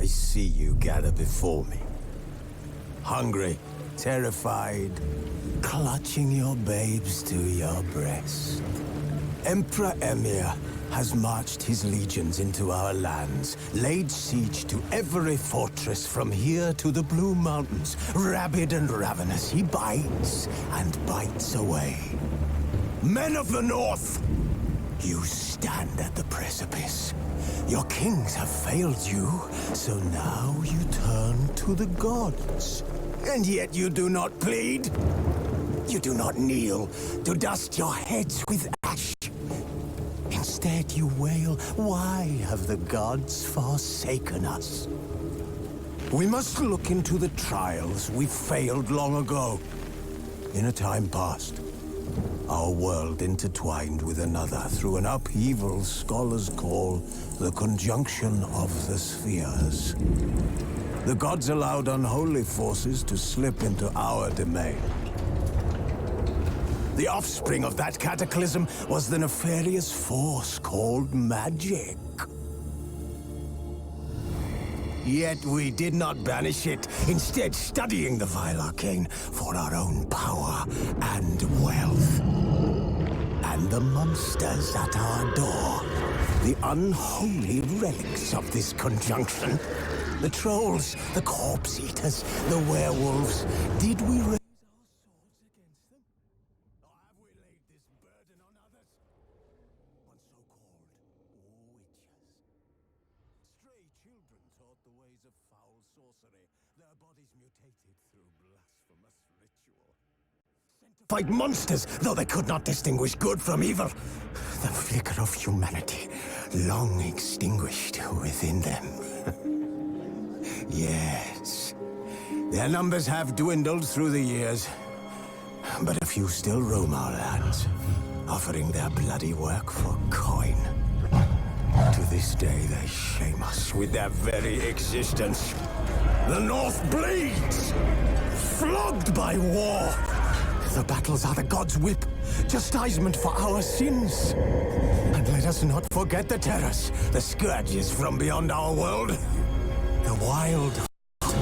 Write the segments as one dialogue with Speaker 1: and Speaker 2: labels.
Speaker 1: I see you gather before me. Hungry, terrified, clutching your babes to your breast. Emperor Emir has marched his legions into our lands, laid siege to every fortress from here to the Blue Mountains. Rabid and ravenous, he bites and bites away. Men of the North, you stand at the precipice. Your kings have failed you, so now you turn to the gods. And yet you do not plead. You do not kneel to dust your heads with ash. Instead you wail, why have the gods forsaken us? We must look into the trials we failed long ago. In a time past, our world intertwined with another through an upheaval scholars call the conjunction of the spheres. The gods allowed unholy forces to slip into our domain. The offspring of that cataclysm was the nefarious force called magic. Yet we did not banish it, instead studying the vile arcane for our own power and wealth. And the monsters at our door, the unholy relics of this conjunction, the trolls, the corpse eaters, the werewolves, did we raise our swords against them? Or have we laid this burden on others? On so-called witches. Stray children taught the ways of foul sorcery, their bodies mutated through blasphemous ritual. Sent to fight monsters, though they could not distinguish good from evil. The flicker of humanity, long extinguished within them. Yes, their numbers have dwindled through the years, but a few still roam our lands, offering their bloody work for coin. To this day, they shame us with their very existence. The North bleeds, flogged by war. The battles are the gods' whip, chastisement for our sins. And let us not forget the terrors, the scourges from beyond our world. The wild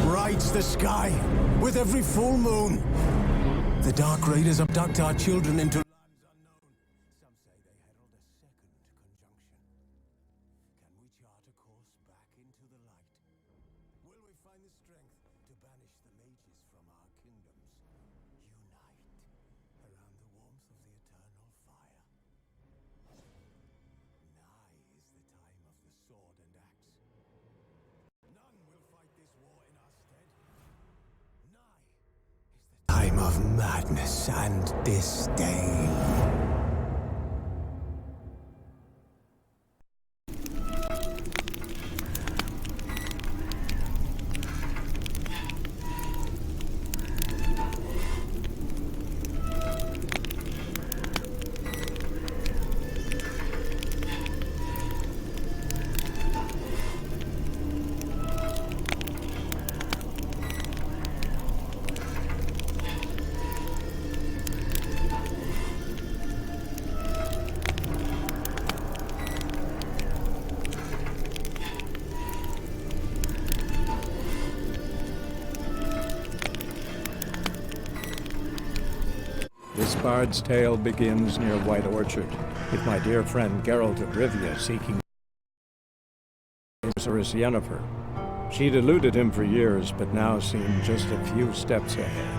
Speaker 1: brights the sky with every full moon. The Dark Raiders abduct our children into lands unknown. Some say they herald a second conjunction. Can we chart a course back into the light? Will we find the strength to banish the mages from our kingdoms? Unite around the warmth of the eternal fire. Nigh is the time of the sword and axe. None will fight this war in our stead. Nigh is the time of madness and disdain.
Speaker 2: This bard's tale begins near White Orchard, with my dear friend Geralt of Rivia seeking sorceress Yennefer. She'd eluded him for years, but now seemed just a few steps ahead.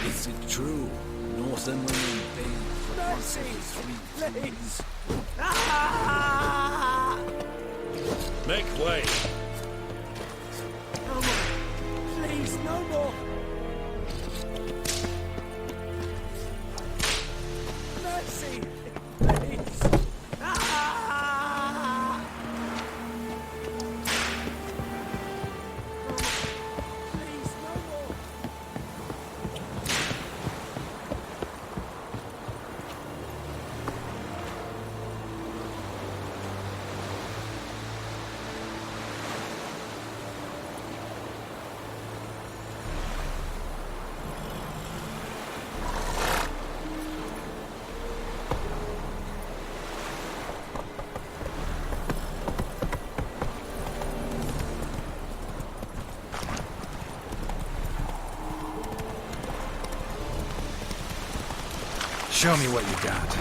Speaker 3: Is it true? Northern women bathe for
Speaker 4: Mercy!
Speaker 3: three
Speaker 4: Please!
Speaker 5: Make way!
Speaker 4: No more! Please, no more! Mercy! Please!
Speaker 3: Show me what you got.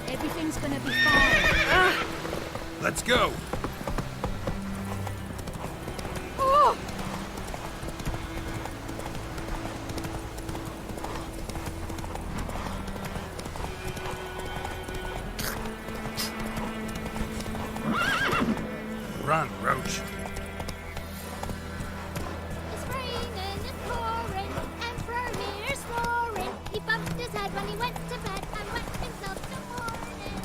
Speaker 6: Everything's gonna be fine.
Speaker 3: Let's go!
Speaker 6: Oh!
Speaker 3: Run, Roach.
Speaker 7: It's raining and pouring, and Fromir's snoring. He bumped his head when he went to bed and wet himself till morning.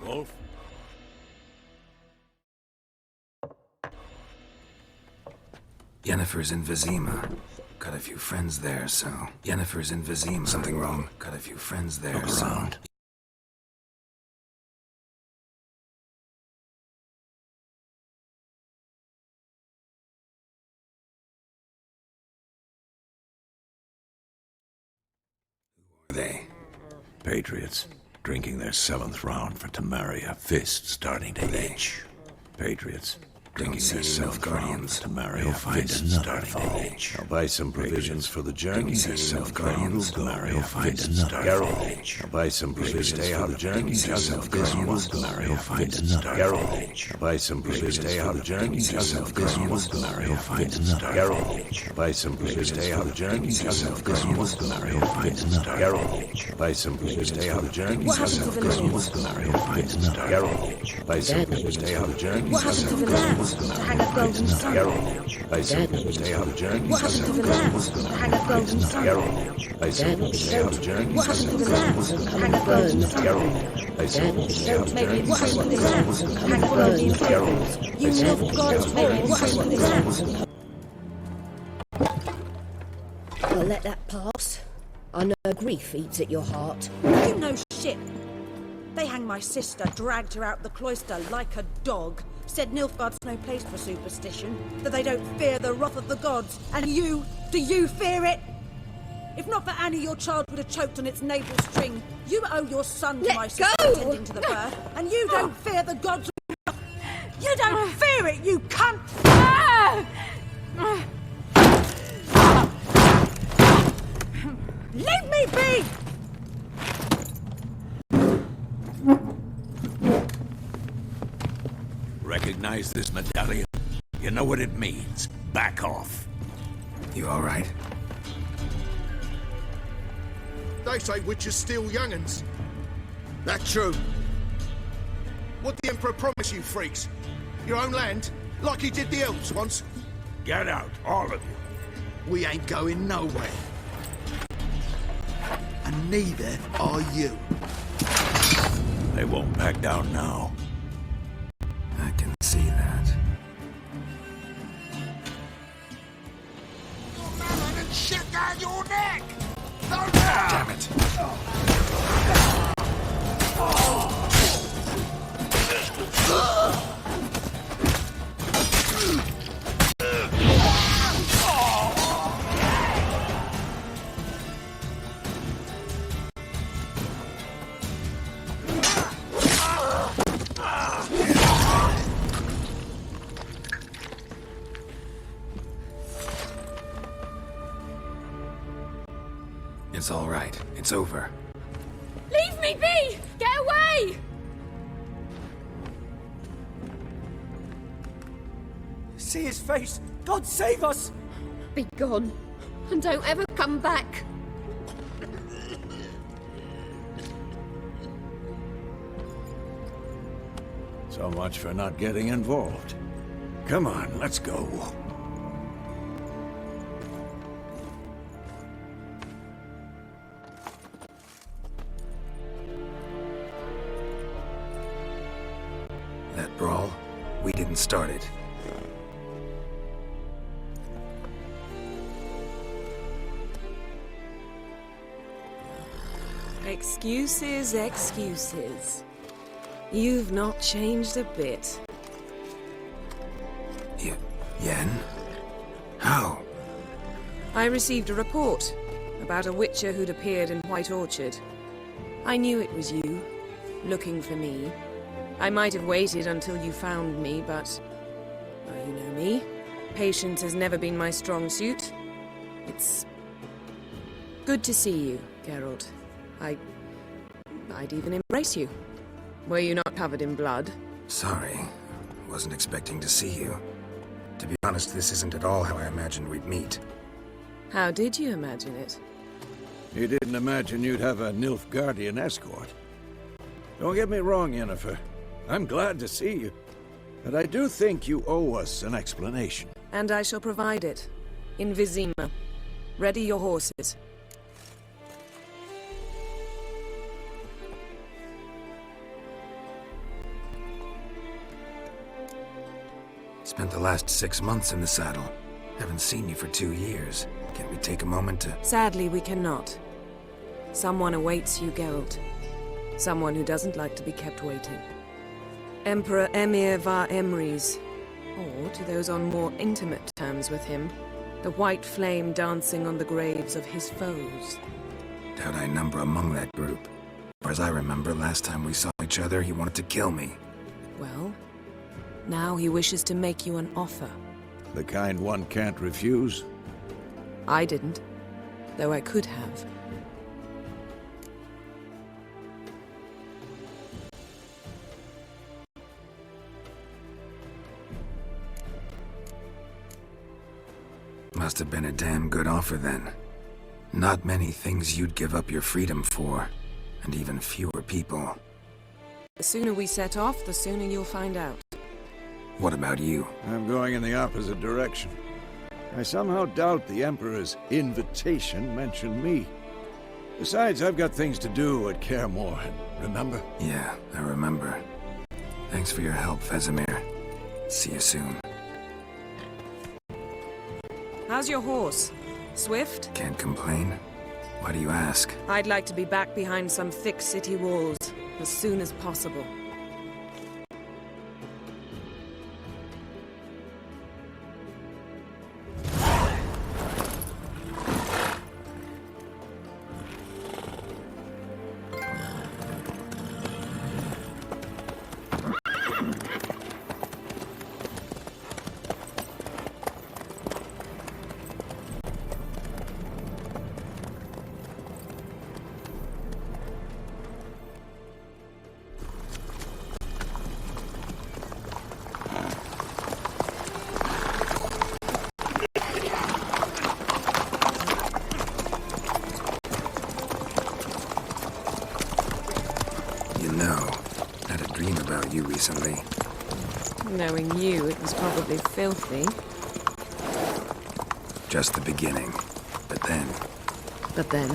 Speaker 5: Wolf?
Speaker 8: Yennefer's in Vizima. Got a few friends there, so... Yennefer's in Vizima. Something wrong? Got a few friends there,
Speaker 1: Look
Speaker 8: so...
Speaker 1: around.
Speaker 8: They...
Speaker 1: Patriots, drinking their 7th round for Temeria, fist starting to itch. Patriots, drinking their 7th round for Temeria, fist starting to itch. I'll buy some provisions for the journey. Their 7th round for Temeria, fist starting to itch. I'll buy some provisions for the journey. Their 7th round for Temeria, fist starting to itch. I'll buy some provisions for the journey. Their 7th round for Temeria, fist starting to itch. Buy some provisions for the journey. Their 7th round for Temeria, fist starting to itch. Buy some provisions for the journey.
Speaker 9: What happened to the lamp?
Speaker 1: Buy some provisions for the journey.
Speaker 9: What happened to the lamp? To hang a golden sun?
Speaker 1: Buy some provisions for the journey.
Speaker 9: What happened to the lamp? To hang a golden sun?
Speaker 1: Buy some provisions for the journey.
Speaker 9: What happened to the lamp? To hang a golden sun?
Speaker 1: Buy some provisions for the journey.
Speaker 9: What happened to the lamp? To hang a golden sun? You love God's will. What happened to the lamp? Well, let that pass. I know grief eats at your heart.
Speaker 10: You know shit. They hanged my sister, dragged her out the cloister like a dog, said Nilfgaard's no place for superstition, that they don't fear the wrath of the gods. And you, do you fear it? If not for Annie, your child would have choked on its navel string. You owe your son to my sister attending to the birth, and you don't fear the gods. You don't fear it, you cunt! Leave me be!
Speaker 5: Recognize this medallion? You know what it means. Back off.
Speaker 8: You all right?
Speaker 11: They say witches steal young'uns. That true? What the Emperor promise you, freaks? Your own land? Like he did the elves once?
Speaker 5: Get out, all of you.
Speaker 11: We ain't going nowhere. And neither are you.
Speaker 5: They won't back down now.
Speaker 8: I can see that.
Speaker 11: You're melon and shit down your neck! Damn it!
Speaker 8: It's all right. It's over.
Speaker 6: Leave me be! Get away!
Speaker 4: See his face! God save us!
Speaker 6: Be gone. And don't ever come back.
Speaker 5: So much for not getting involved. Come on, let's go.
Speaker 8: That brawl, we didn't start it.
Speaker 12: Excuses, excuses. You've not changed a bit.
Speaker 8: Yen? How?
Speaker 12: I received a report about a witcher who'd appeared in White Orchard. I knew it was you, looking for me. I might have waited until you found me, but... well, you know me. Patience has never been my strong suit. It's... good to see you, Geralt. I'd even embrace you. Were you not covered in blood?
Speaker 8: Sorry. Wasn't expecting to see you. To be honest, this isn't at all how I imagined we'd meet.
Speaker 12: How did you imagine it?
Speaker 5: You didn't imagine you'd have a Nilfgaardian escort. Don't get me wrong, Yennefer. I'm glad to see you. But I do think you owe us an explanation.
Speaker 12: And I shall provide it. In Vizima. Ready your horses.
Speaker 8: Spent the last 6 months in the saddle. Haven't seen you for 2 years. Can't we take a moment to...
Speaker 12: Sadly, we cannot. Someone awaits you, Geralt. Someone who doesn't like to be kept waiting. Emperor Emir var Emrys. Or, to those on more intimate terms with him, the white flame dancing on the graves of his foes.
Speaker 8: Doubt I number among that group. For as I remember, last time we saw each other, he wanted to kill me.
Speaker 12: Well, now he wishes to make you an offer.
Speaker 5: The kind one can't refuse?
Speaker 12: I didn't, though I could have.
Speaker 8: Must have been a damn good offer then. Not many things you'd give up your freedom for, and even fewer people.
Speaker 12: The sooner we set off, the sooner you'll find out.
Speaker 8: What about you?
Speaker 5: I'm going in the opposite direction. I somehow doubt the Emperor's invitation mentioned me. Besides, I've got things to do at Kaer Morhen, remember?
Speaker 8: Yeah, I remember. Thanks for your help, Vesemir. See you soon.
Speaker 12: How's your horse? Swift?
Speaker 8: Can't complain. Why do you ask?
Speaker 12: I'd like to be back behind some thick city walls as soon as possible.
Speaker 8: No. Had a dream about you recently.
Speaker 12: Knowing you, it was probably filthy.
Speaker 8: Just the beginning. But then...
Speaker 12: But then...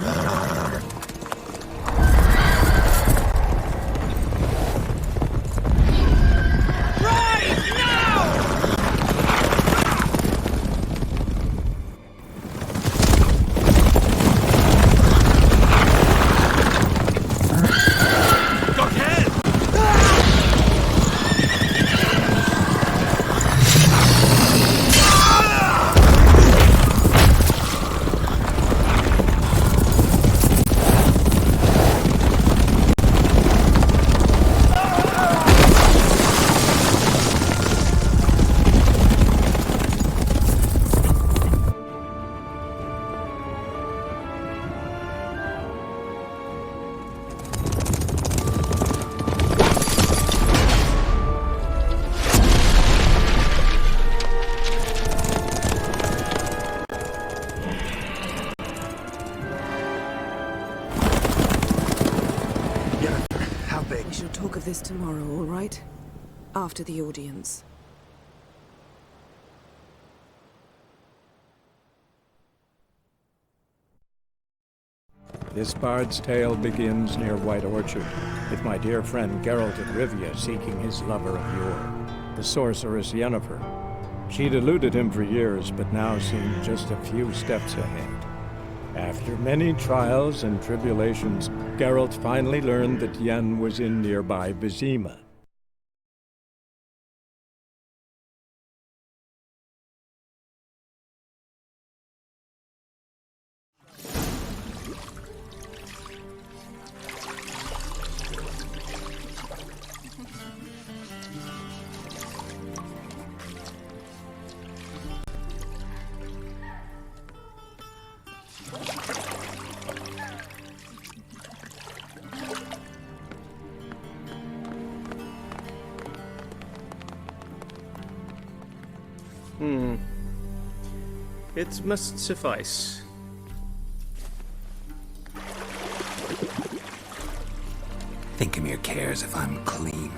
Speaker 12: We shall talk of this tomorrow, all right? After the audience.
Speaker 2: This bard's tale begins near White Orchard, with my dear friend Geralt of Rivia seeking his lover of yore, the sorceress Yennefer. She'd eluded him for years, but now seemed just a few steps ahead. After many trials and tribulations, Geralt finally learned that Yen was in nearby Vizima.
Speaker 13: It must suffice.
Speaker 8: Thinkamere cares if I'm clean.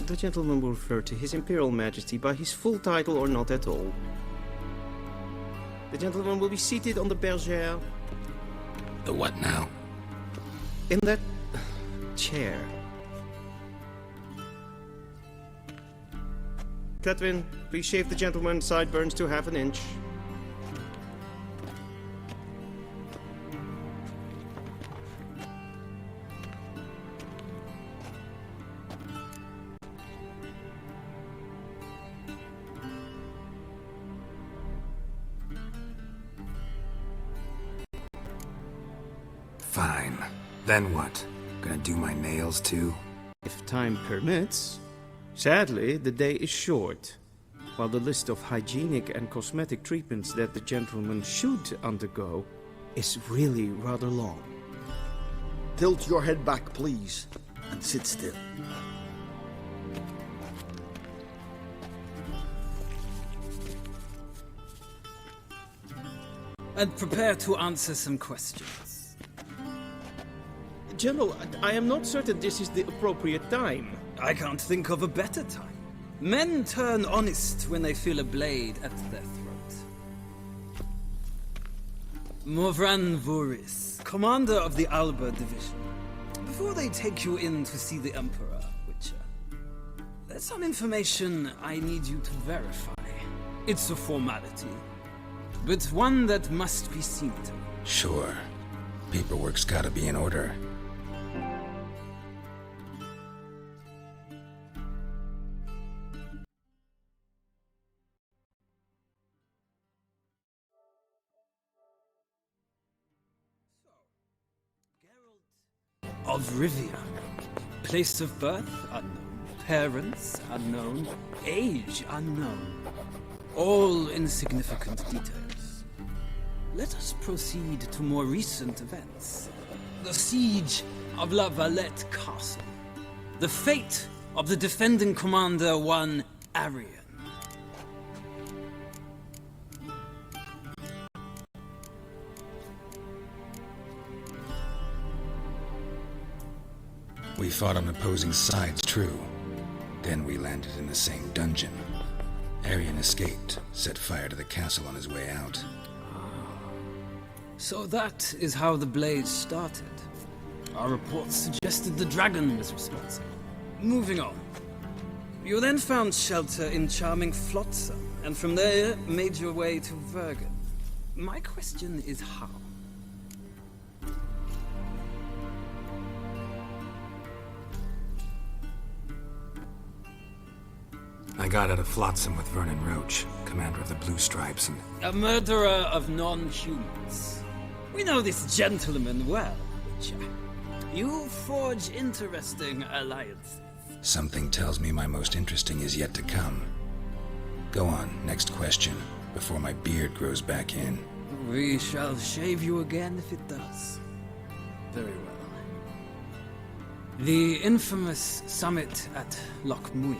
Speaker 13: The gentleman will refer to His Imperial Majesty by his full title or not at all. The gentleman will be seated on the bergère.
Speaker 8: The what now?
Speaker 13: In that chair. Catwin, please shave the gentleman's sideburns to half an inch.
Speaker 8: Fine. Then what? Gonna do my nails too?
Speaker 13: If time permits. Sadly, the day is short, while the list of hygienic and cosmetic treatments that the gentleman should undergo is really rather long.
Speaker 3: Tilt your head back, please, and sit still.
Speaker 14: And prepare to answer some questions.
Speaker 13: General, I am not certain this is the appropriate time.
Speaker 14: I can't think of a better time. Men turn honest when they feel a blade at their throat. Morvran Vuris, commander of the Alba Division. Before they take you in to see the Emperor, Witcher, there's some information I need you to verify. It's a formality, but one that must be seen to.
Speaker 8: Sure. Paperwork's gotta be in order.
Speaker 14: Of Rivia. Place of birth unknown. Parents unknown. Age unknown. All insignificant details. Let us proceed to more recent events. The siege of La Valette Castle. The fate of the defending commander, one Arian.
Speaker 8: We fought on opposing sides, true. Then we landed in the same dungeon. Arian escaped, set fire to the castle on his way out.
Speaker 14: So that is how the blaze started. Our reports suggested the dragon was responsible. Moving on. You then found shelter in charming Flotsam, and from there made your way to Vergen. My question is how?
Speaker 8: I got out of Flotsam with Vernon Roach, commander of the Blue Stripes, and...
Speaker 14: A murderer of non-humans. We know this gentleman well, Witcher. You forge interesting alliances.
Speaker 8: Something tells me my most interesting is yet to come. Go on, next question, before my beard grows back in.
Speaker 14: We shall shave you again if it does. Very well. The infamous summit at Loch Muin.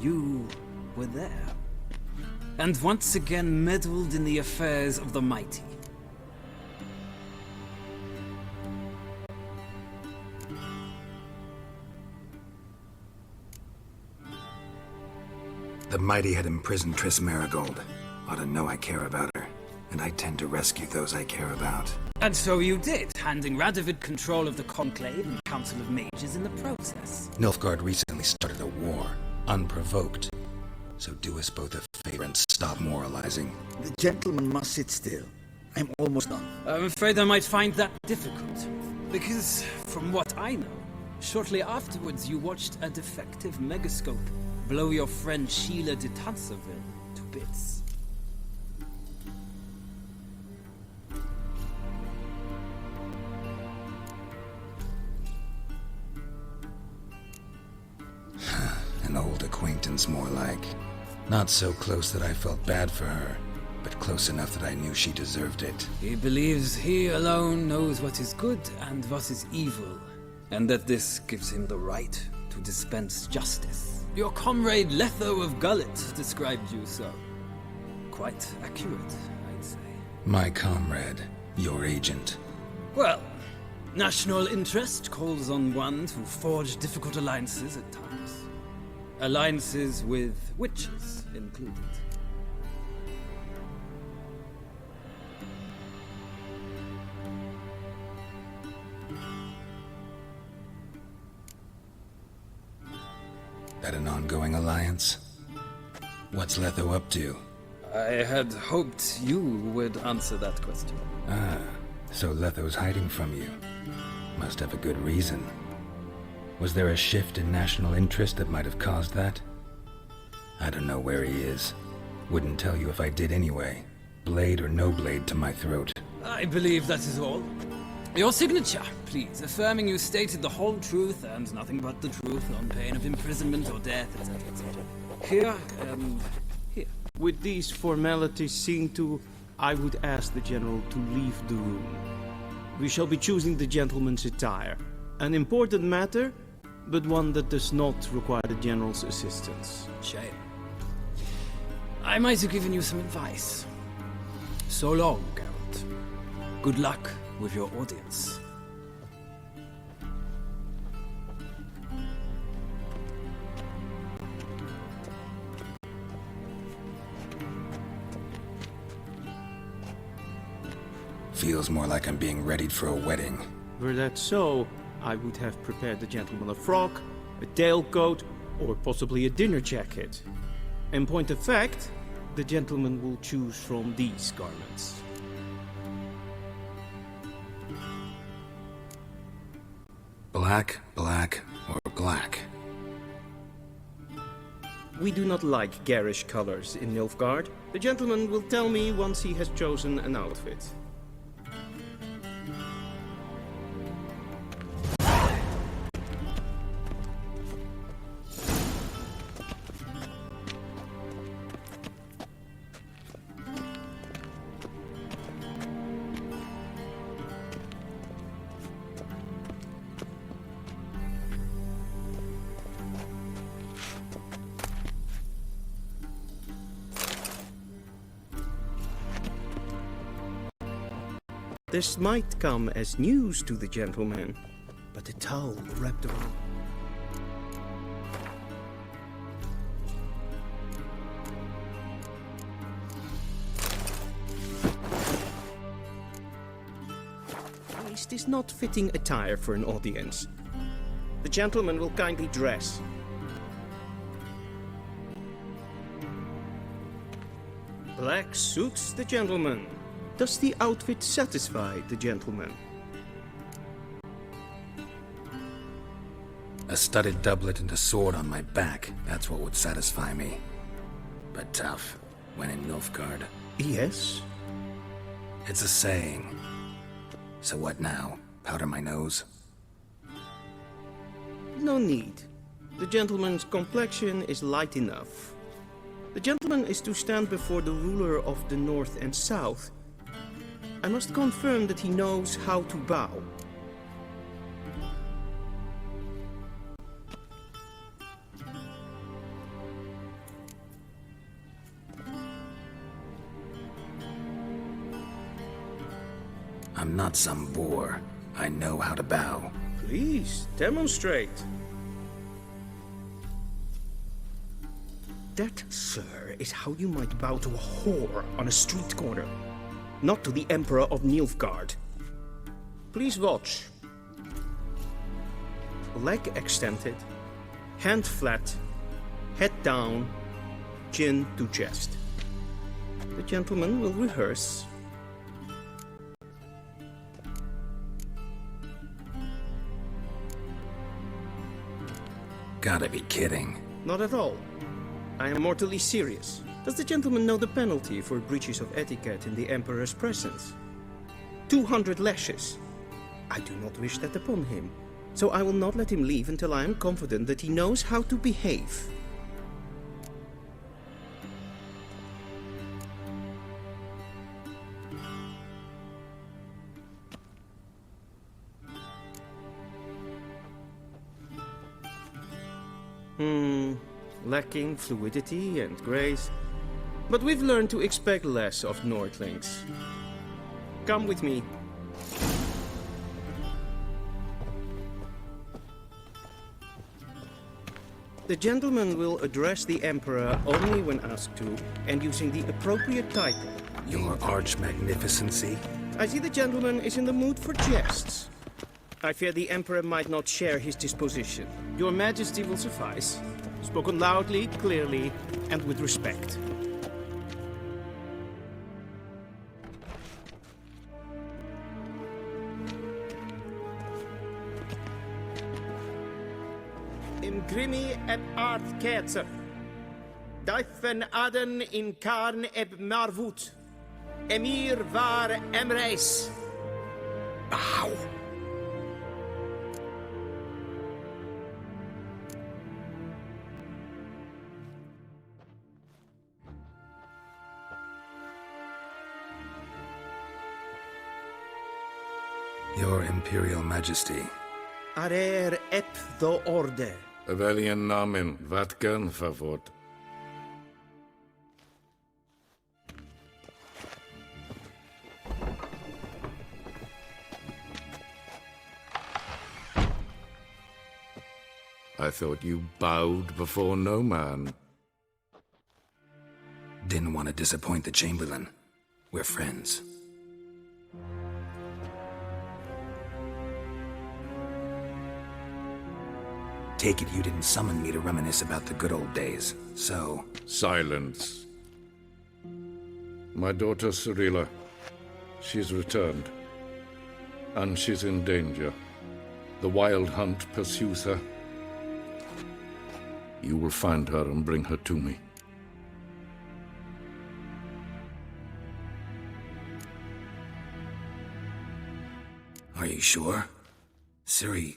Speaker 14: You were there. And once again meddled in the affairs of the mighty.
Speaker 8: The mighty had imprisoned Triss Marigold. Ought to know I care about her, and I tend to rescue those I care about.
Speaker 14: And so you did, handing Radovid control of the Conclave and Council of Mages in the process.
Speaker 8: Nilfgaard recently started a war, unprovoked. So do us both a favor and stop moralizing.
Speaker 3: The gentleman must sit still. I'm almost done.
Speaker 14: I'm afraid I might find that difficult. Because, from what I know, shortly afterwards you watched a defective megascope blow your friend Sheila de Tanserville to bits.
Speaker 8: An old acquaintance, more like. Not so close that I felt bad for her, but close enough that I knew she deserved it.
Speaker 14: He believes he alone knows what is good and what is evil, and that this gives him the right to dispense justice. Your comrade Letho of Gullet described you so. Quite accurate, I'd say.
Speaker 8: My comrade, your agent.
Speaker 14: Well, national interest calls on one to forge difficult alliances at times. Alliances with witches included.
Speaker 8: That an ongoing alliance? What's Letho up to?
Speaker 14: I had hoped you would answer that question.
Speaker 8: Ah, so Letho's hiding from you. Must have a good reason. Was there a shift in national interest that might have caused that? I don't know where he is. Wouldn't tell you if I did anyway. Blade or no blade to my throat.
Speaker 14: I believe that is all. Your signature, please, affirming you stated the whole truth and nothing but the truth on pain of imprisonment or death, etc., etc. Here, and here.
Speaker 13: With these formalities seen to, I would ask the General to leave the room. We shall be choosing the gentleman's attire. An important matter, but one that does not require the General's assistance.
Speaker 14: Shame. I might have given you some advice. So long, Geralt. Good luck with your audience.
Speaker 8: Feels more like I'm being readied for a wedding.
Speaker 13: Were that so, I would have prepared the gentleman a frock, a tailcoat, or possibly a dinner jacket. In point of fact, the gentleman will choose from these garments.
Speaker 8: Black, black, or black?
Speaker 13: We do not like garish colors in Nilfgaard. The gentleman will tell me once he has chosen an outfit. This might come as news to the gentleman. but a towel wrapped around. This is not fitting attire for an audience. The gentleman will kindly dress. Black suits the gentleman. Does the outfit satisfy the gentleman?
Speaker 8: A studded doublet and a sword on my back, that's what would satisfy me. But tough, when in Nilfgaard.
Speaker 13: Yes?
Speaker 8: It's a saying. So what now? Powder my nose?
Speaker 13: No need. The gentleman's complexion is light enough. The gentleman is to stand before the ruler of the North and South. I must confirm that he knows how to bow.
Speaker 8: I'm not some boor. I know how to bow.
Speaker 13: Please, demonstrate. That, sir, is how you might bow to a whore on a street corner, not to the Emperor of Nilfgaard. Please watch. Leg extended, hand flat, head down, chin to chest. The gentleman will rehearse.
Speaker 8: Gotta be kidding.
Speaker 13: Not at all. I am mortally serious. Does the gentleman know the penalty for breaches of etiquette in the Emperor's presence? 200 lashes. I do not wish that upon him, so I will not let him leave until I am confident that he knows how to behave. Lacking fluidity and grace. But we've learned to expect less of Nordlings. Come with me. The gentleman will address the Emperor only when asked to, and using the appropriate title.
Speaker 8: Your Arch-Magnificency?
Speaker 13: I see the gentleman is in the mood for jests. I fear the Emperor might not share his disposition. Your Majesty will suffice. Spoken loudly, clearly, and with respect. Imgrimi et art ketzer. Daifen aden in karn eb marvut. Emir var emreis.
Speaker 8: Ow! Your Imperial Majesty.
Speaker 13: Arer ep do orde.
Speaker 5: Weljen namen, wat kan favort? I thought you bowed before no man.
Speaker 8: Didn't want to disappoint the Chamberlain. We're friends. Take it you didn't summon me to reminisce about the good old days, so...
Speaker 5: Silence. My daughter Cyrilla, she's returned. And she's in danger. The Wild Hunt pursues her. You will find her and bring her to me.
Speaker 8: Are you sure? Ciri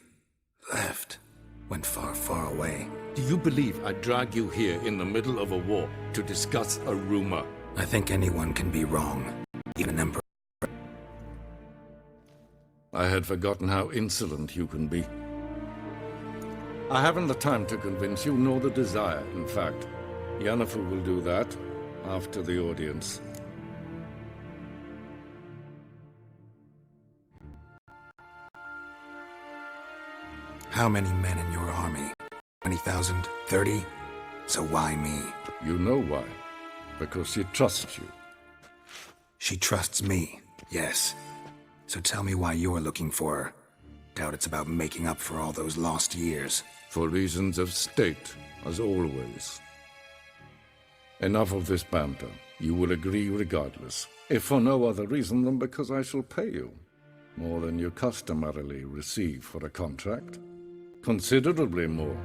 Speaker 8: left. Went far, far away.
Speaker 5: Do you believe I'd drag you here in the middle of a war to discuss a rumor?
Speaker 8: I think anyone can be wrong. Even Emperor.
Speaker 5: I had forgotten how insolent you can be. I haven't the time to convince you, nor the desire, in fact. Yennefer will do that after the audience.
Speaker 8: How many men in your army? 20,000? 30? So why me?
Speaker 5: You know why. Because she trusts you.
Speaker 8: She trusts me, yes. So tell me why you're looking for her. Doubt it's about making up for all those lost years.
Speaker 5: For reasons of state, as always. Enough of this banter. You will agree regardless, if for no other reason than because I shall pay you. More than you customarily receive for a contract. Considerably more.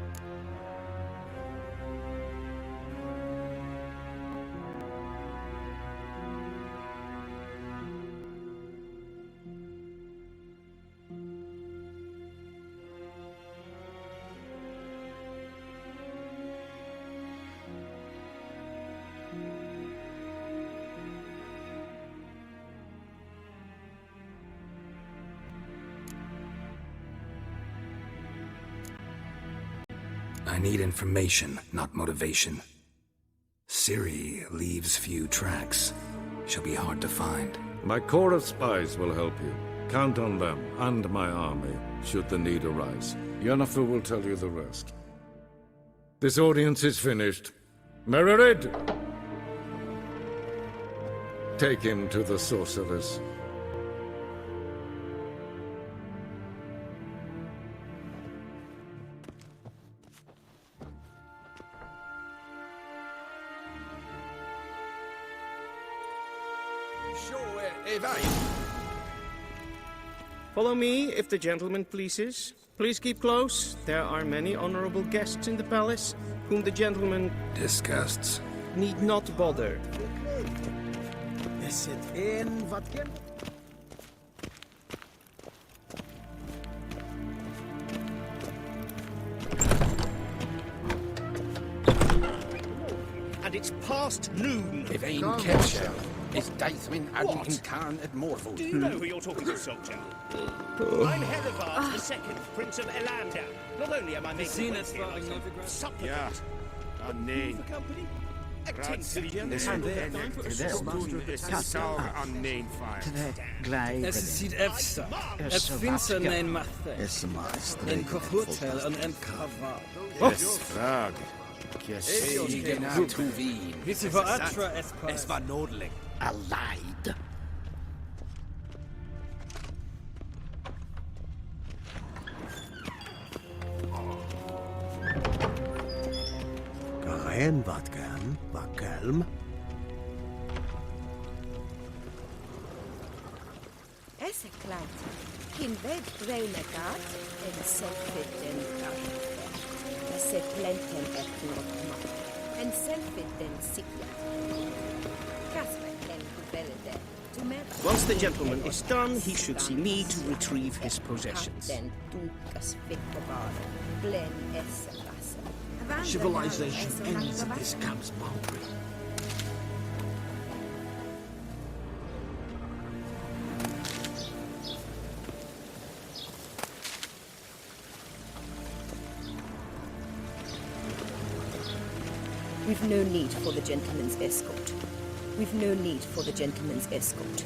Speaker 8: I need information, not motivation. Ciri leaves few tracks. She'll be hard to find.
Speaker 5: My corps of spies will help you. Count on them, and my army, should the need arise. Yennefer will tell you the rest. This audience is finished. Mererid! Take him to the sorceress.
Speaker 13: Follow me, if the gentleman pleases. Please keep close. There are many honorable guests in the palace, whom the gentleman
Speaker 8: disgusts.
Speaker 13: Need not bother.
Speaker 4: Is het één wat je...
Speaker 15: And it's past noon.
Speaker 16: If ein Ketchel is Daithwin Adden in Khan at Morfoot.
Speaker 15: Do you know who you're talking to, soldier? I'm Helivard, the second Prince of Elanda. Not only am I making way here, I supplicant.
Speaker 11: Ja, aan nee.
Speaker 15: For company?
Speaker 14: Es sieht efter. Es finster nein machte. En kohotel en kava.
Speaker 11: Es frag.
Speaker 14: Wie voor atra
Speaker 4: Es var noodling.
Speaker 16: Allied.
Speaker 1: Karen wat kan, wat kalm.
Speaker 9: Esse kleid. Kin ved bruine gat en selfit den gat. Esse plenten et nokma. En selfit den sikja. Kasper ken velede.
Speaker 13: Once the gentleman is done, he should see me to retrieve his possessions.
Speaker 4: Civilization ends at this camp's boundary.
Speaker 9: We've no need for the gentleman's escort. We've no need for the gentleman's escort.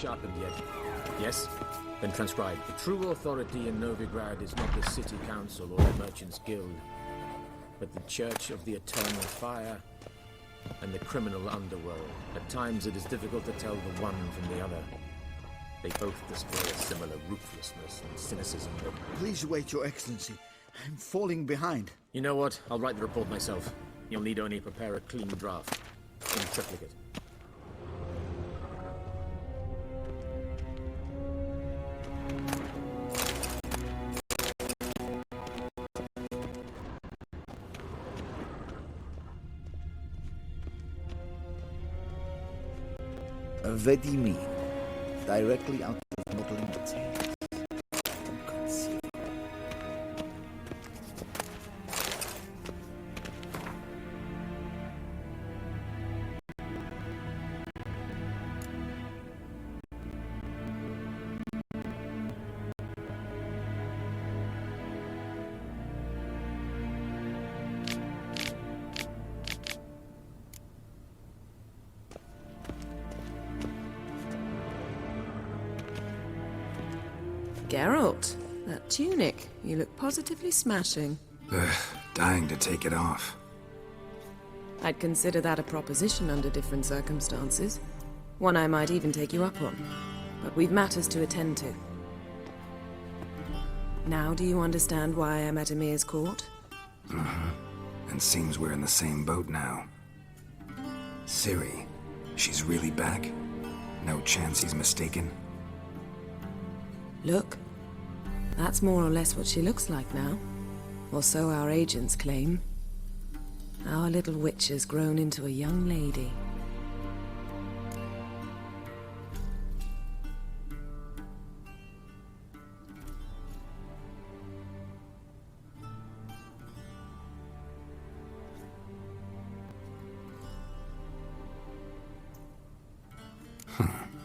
Speaker 17: sharpened yet. Yes? Then transcribe. The true authority in Novigrad is not the city council or the merchants' guild, but the Church of the Eternal Fire and the criminal underworld. At times it is difficult to tell the one from the other. They both display a similar ruthlessness and cynicism.
Speaker 18: Please wait, Your Excellency. I'm falling behind.
Speaker 17: You know what? I'll write the report myself. You'll need only prepare a clean draft. In triplicate.
Speaker 18: Vedimi, directly out of modeling details.
Speaker 12: Geralt, that tunic. You look positively smashing.
Speaker 8: Ugh, dying to take it off.
Speaker 12: I'd consider that a proposition under different circumstances. One I might even take you up on. But we've matters to attend to. Now do you understand why I'm at Emir's court?
Speaker 8: Uh-huh. And seems we're in the same boat now. Ciri, she's really back? No chance he's mistaken?
Speaker 12: Look, that's more or less what she looks like now. Or so our agents claim. Our little witch has grown into a young lady.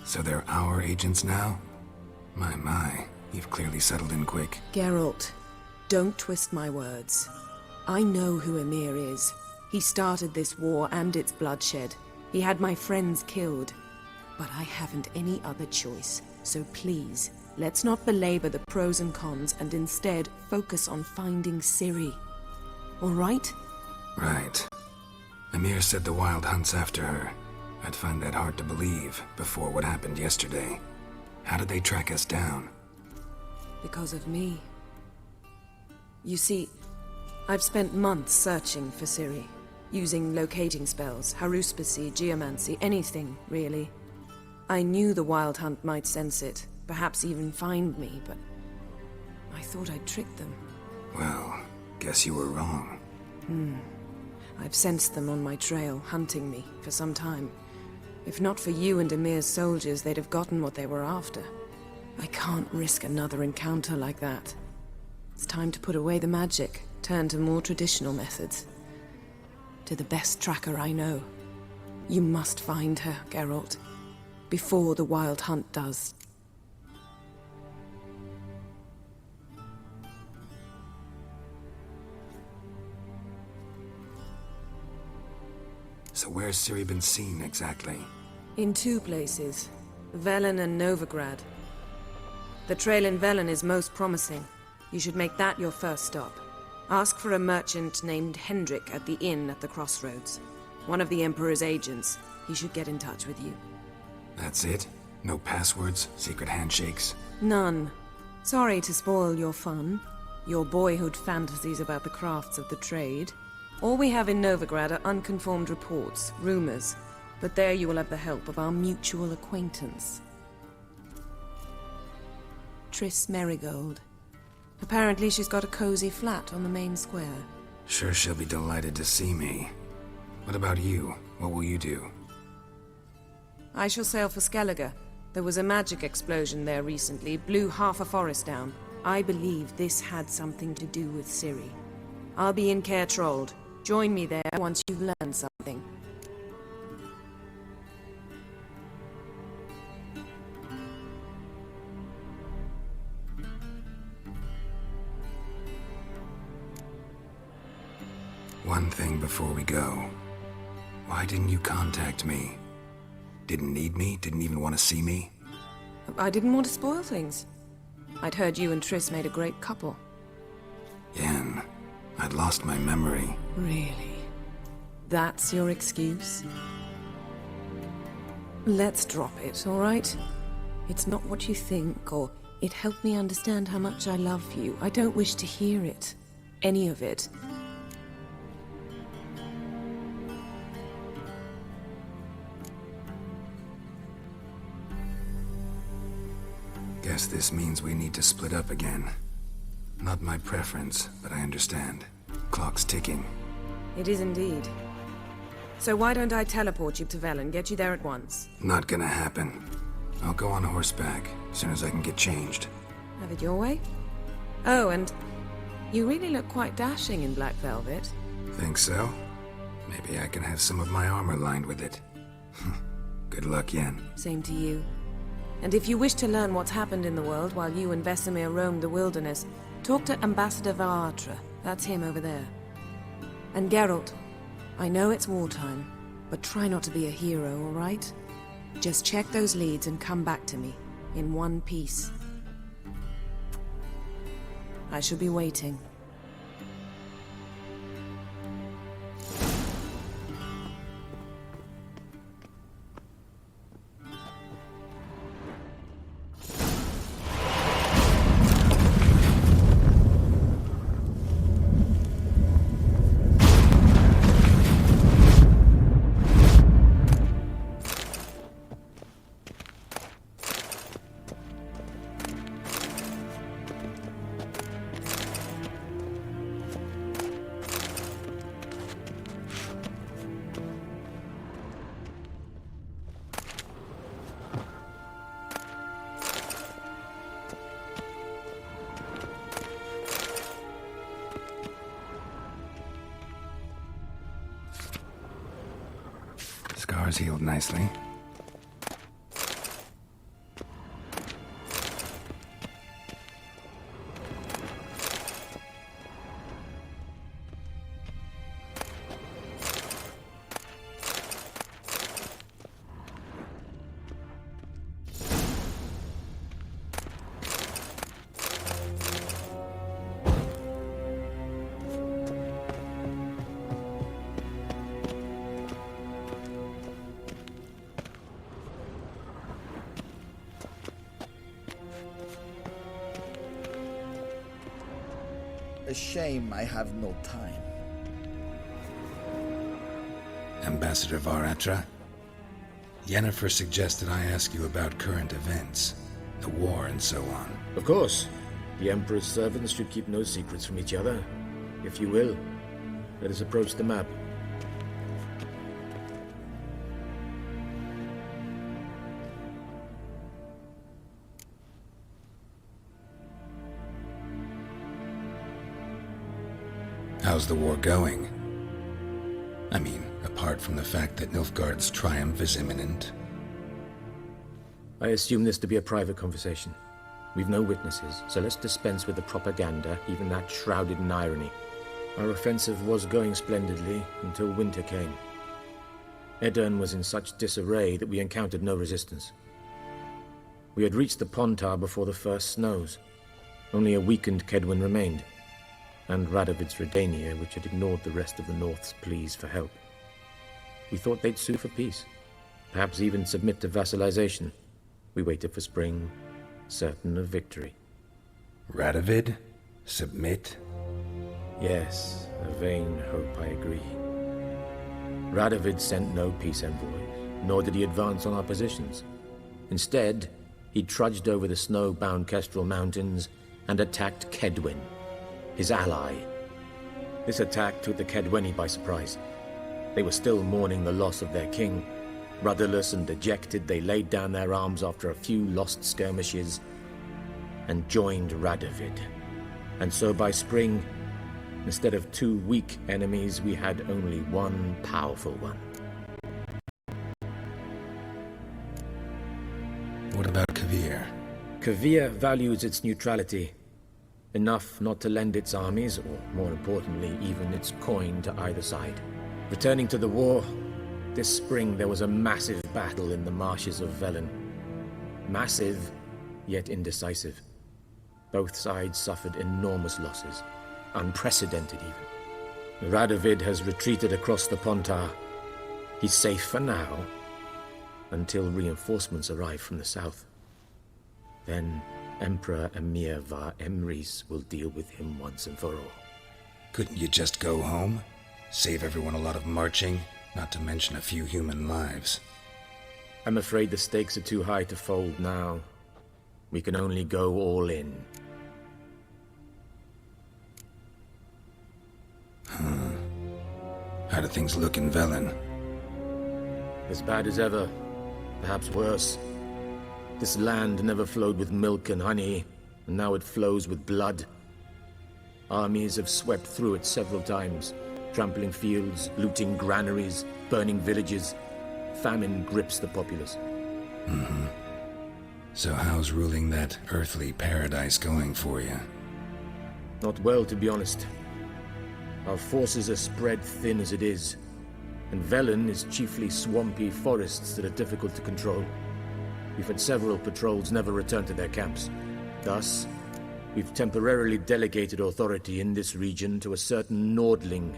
Speaker 8: So they're our agents now? My, you've clearly settled in quick.
Speaker 12: Geralt, don't twist my words. I know who Emir is. He started this war and its bloodshed. He had my friends killed. But I haven't any other choice. So please, let's not belabor the pros and cons and instead focus on finding Ciri. All right?
Speaker 8: Right. Emir said the Wild Hunt's after her. I'd find that hard to believe before what happened yesterday. How did they track us down?
Speaker 12: Because of me. You see, I've spent months searching for Ciri, using locating spells, haruspicy, geomancy, anything, really. I knew the Wild Hunt might sense it, perhaps even find me, but I thought I'd tricked them.
Speaker 8: Well, guess you were wrong.
Speaker 12: I've sensed them on my trail, hunting me, for some time. If not for you and Emir's soldiers, they'd have gotten what they were after. I can't risk another encounter like that. It's time to put away the magic, turn to more traditional methods. To the best tracker I know. You must find her, Geralt. Before the Wild Hunt does.
Speaker 8: So where's Ciri been seen exactly?
Speaker 12: In two places. Velen and Novigrad. The trail in Velen is most promising. You should make that your first stop. Ask for a merchant named Hendrik at the inn at the crossroads. One of the Emperor's agents. He should get in touch with you.
Speaker 8: That's it? No passwords? Secret handshakes?
Speaker 12: None. Sorry to spoil your fun. Your boyhood fantasies about the crafts of the trade. All we have in Novigrad are unconfirmed reports, rumors. But there you will have the help of our mutual acquaintance. Triss Merigold. Apparently she's got a cozy flat on the main square.
Speaker 8: Sure she'll be delighted to see me. What about you? What will you do?
Speaker 12: I shall sail for Skellige. There was a magic explosion there recently, blew half a forest down. I believe this had something to do with Ciri. I'll be in Caer Trold. Join me there once you've learned something.
Speaker 8: One thing before we go. Why didn't you contact me? Didn't need me? Didn't even want to see me?
Speaker 12: I didn't want to spoil things. I'd heard you and Triss made a great couple.
Speaker 8: Yen, I'd lost my memory.
Speaker 12: Really? That's your excuse? Let's drop it, all right? It's not what you think, or it helped me understand how much I love you. I don't wish to hear it. Any of it.
Speaker 8: Guess this means we need to split up again. Not my preference, but I understand. Clock's ticking.
Speaker 12: It is indeed. So why don't I teleport you to Velen, get you there at once?
Speaker 8: Not gonna happen. I'll go on horseback, as soon as I can get changed.
Speaker 12: Have it your way? Oh, and you really look quite dashing in black velvet.
Speaker 8: Think so? Maybe I can have some of my armor lined with it. Good luck, Yen.
Speaker 12: Same to you. And if you wish to learn what's happened in the world while you and Vesemir roamed the wilderness, talk to Ambassador Varatra. That's him over there. And Geralt, I know it's wartime, but try not to be a hero, all right? Just check those leads and come back to me, in one piece. I shall be waiting.
Speaker 8: Scars healed nicely.
Speaker 18: A shame I have no time.
Speaker 8: Ambassador Varatra, Yennefer suggested I ask you about current events, the war and so on.
Speaker 17: Of course. The Emperor's servants should keep no secrets from each other. If you will, let us approach the map.
Speaker 8: How's the war going? I mean, apart from the fact that Nilfgaard's triumph is imminent.
Speaker 17: I assume this to be a private conversation. We've no witnesses, so let's dispense with the propaganda, even that shrouded in irony. Our offensive was going splendidly until winter came. Edirn was in such disarray that we encountered no resistance. We had reached the Pontar before the first snows. Only a weakened Kedwen remained, and Radovid's Redania, which had ignored the rest of the North's pleas for help. We thought they'd sue for peace, perhaps even submit to vassalization. We waited for spring, certain of victory.
Speaker 8: Radovid? Submit?
Speaker 17: Yes, a vain hope, I agree. Radovid sent no peace envoys, nor did he advance on our positions. Instead, he trudged over the snow-bound Kestrel Mountains and attacked Kedwen, his ally. This attack took the Kedweni by surprise. They were still mourning the loss of their king. Rudderless and dejected, they laid down their arms after a few lost skirmishes and joined Radovid. And so by spring, instead of two weak enemies, we had only one powerful one.
Speaker 8: What about Kavir?
Speaker 17: Kavir values its neutrality, enough not to lend its armies, or more importantly, even its coin to either side. Returning to the war, this spring there was a massive battle in the marshes of Velen. Massive yet indecisive. Both sides suffered enormous losses, unprecedented even. Radovid has retreated across the Pontar. He's safe for now, until reinforcements arrive from the south. Then Emperor Emir var Emrys will deal with him once and for all.
Speaker 8: Couldn't you just go home? Save everyone a lot of marching, not to mention a few human lives.
Speaker 17: I'm afraid the stakes are too high to fold now. We can only go all in.
Speaker 8: How do things look in Velen?
Speaker 17: As bad as ever, perhaps worse. This land never flowed with milk and honey, and now it flows with blood. Armies have swept through it several times, trampling fields, looting granaries, burning villages. Famine grips the populace.
Speaker 8: So how's ruling that earthly paradise going for you?
Speaker 17: Not well, to be honest. Our forces are spread thin as it is, and Velen is chiefly swampy forests that are difficult to control. We've had several patrols never return to their camps. Thus, we've temporarily delegated authority in this region to a certain Nordling,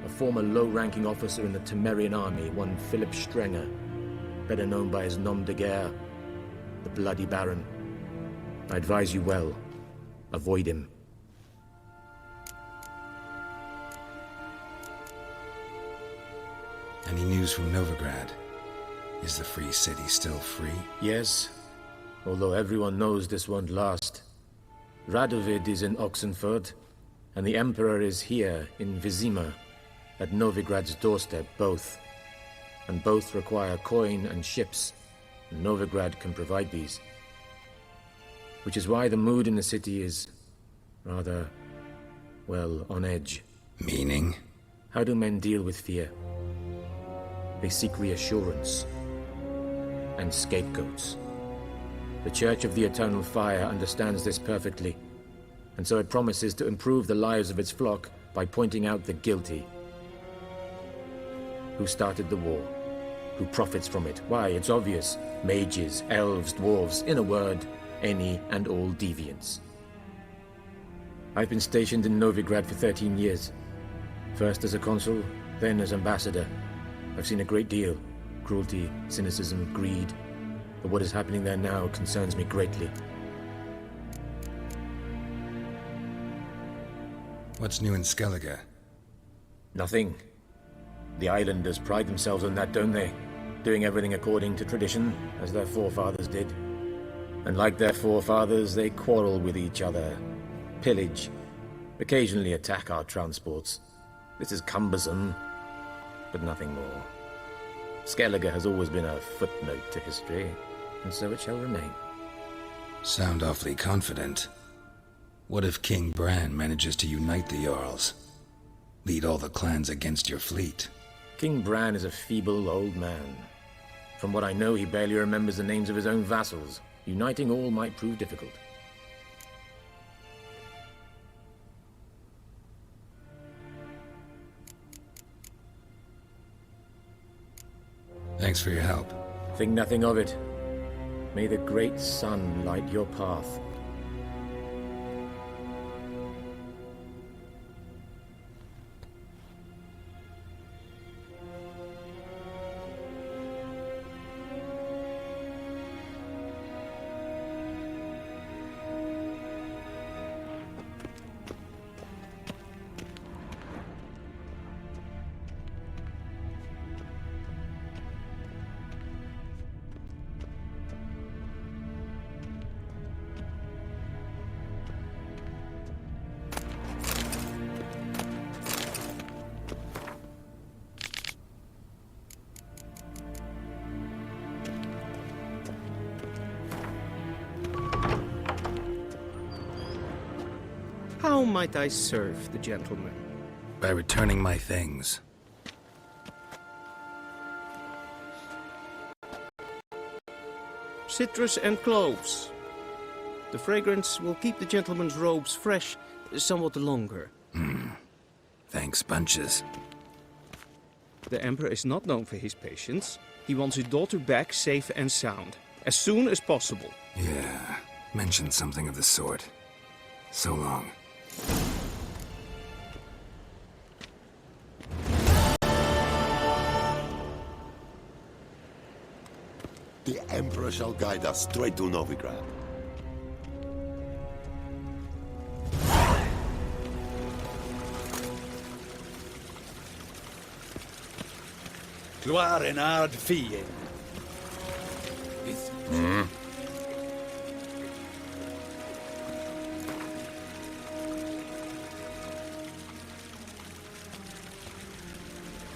Speaker 17: a former low-ranking officer in the Temerian army, one Philip Strenger, better known by his nom de guerre, the Bloody Baron. I advise you well. Avoid him.
Speaker 8: Any news from Novigrad? Is the Free City still free?
Speaker 17: Yes, although everyone knows this won't last. Radovid is in Oxenford, and the Emperor is here in Vizima, at Novigrad's doorstep, both. And both require coin and ships, and Novigrad can provide these. Which is why the mood in the city is rather, well, on edge.
Speaker 8: Meaning?
Speaker 17: How do men deal with fear? They seek reassurance and scapegoats. The Church of the Eternal Fire understands this perfectly, and so it promises to improve the lives of its flock by pointing out the guilty. Who started the war? Who profits from it? Why, it's obvious. Mages, elves, dwarves, in a word, any and all deviants. I've been stationed in Novigrad for 13 years. First as a consul, then as ambassador. I've seen a great deal. Cruelty, cynicism, greed. But what is happening there now concerns me greatly.
Speaker 8: What's new in Skellige?
Speaker 17: Nothing. The islanders pride themselves on that, don't they? Doing everything according to tradition, as their forefathers did. And like their forefathers, they quarrel with each other, pillage, occasionally attack our transports. This is cumbersome, but nothing more. Skellige has always been a footnote to history, and so it shall remain.
Speaker 8: Sound awfully confident. What if King Bran manages to unite the Jarls? Lead all the clans against your fleet?
Speaker 17: King Bran is a feeble old man. From what I know, he barely remembers the names of his own vassals. Uniting all might prove difficult.
Speaker 8: Thanks for your help.
Speaker 17: Think nothing of it. May the great sun light your path.
Speaker 13: How might I serve the gentleman?
Speaker 8: By returning my things.
Speaker 13: Citrus and cloves. The fragrance will keep the gentleman's robes fresh somewhat longer.
Speaker 8: Thanks, bunches.
Speaker 13: The Emperor is not known for his patience. He wants his daughter back safe and sound. As soon as possible.
Speaker 8: Yeah, mentioned something of the sort. So long.
Speaker 19: The Emperor shall guide us straight to Novigrad.
Speaker 3: Gloire en ard fien.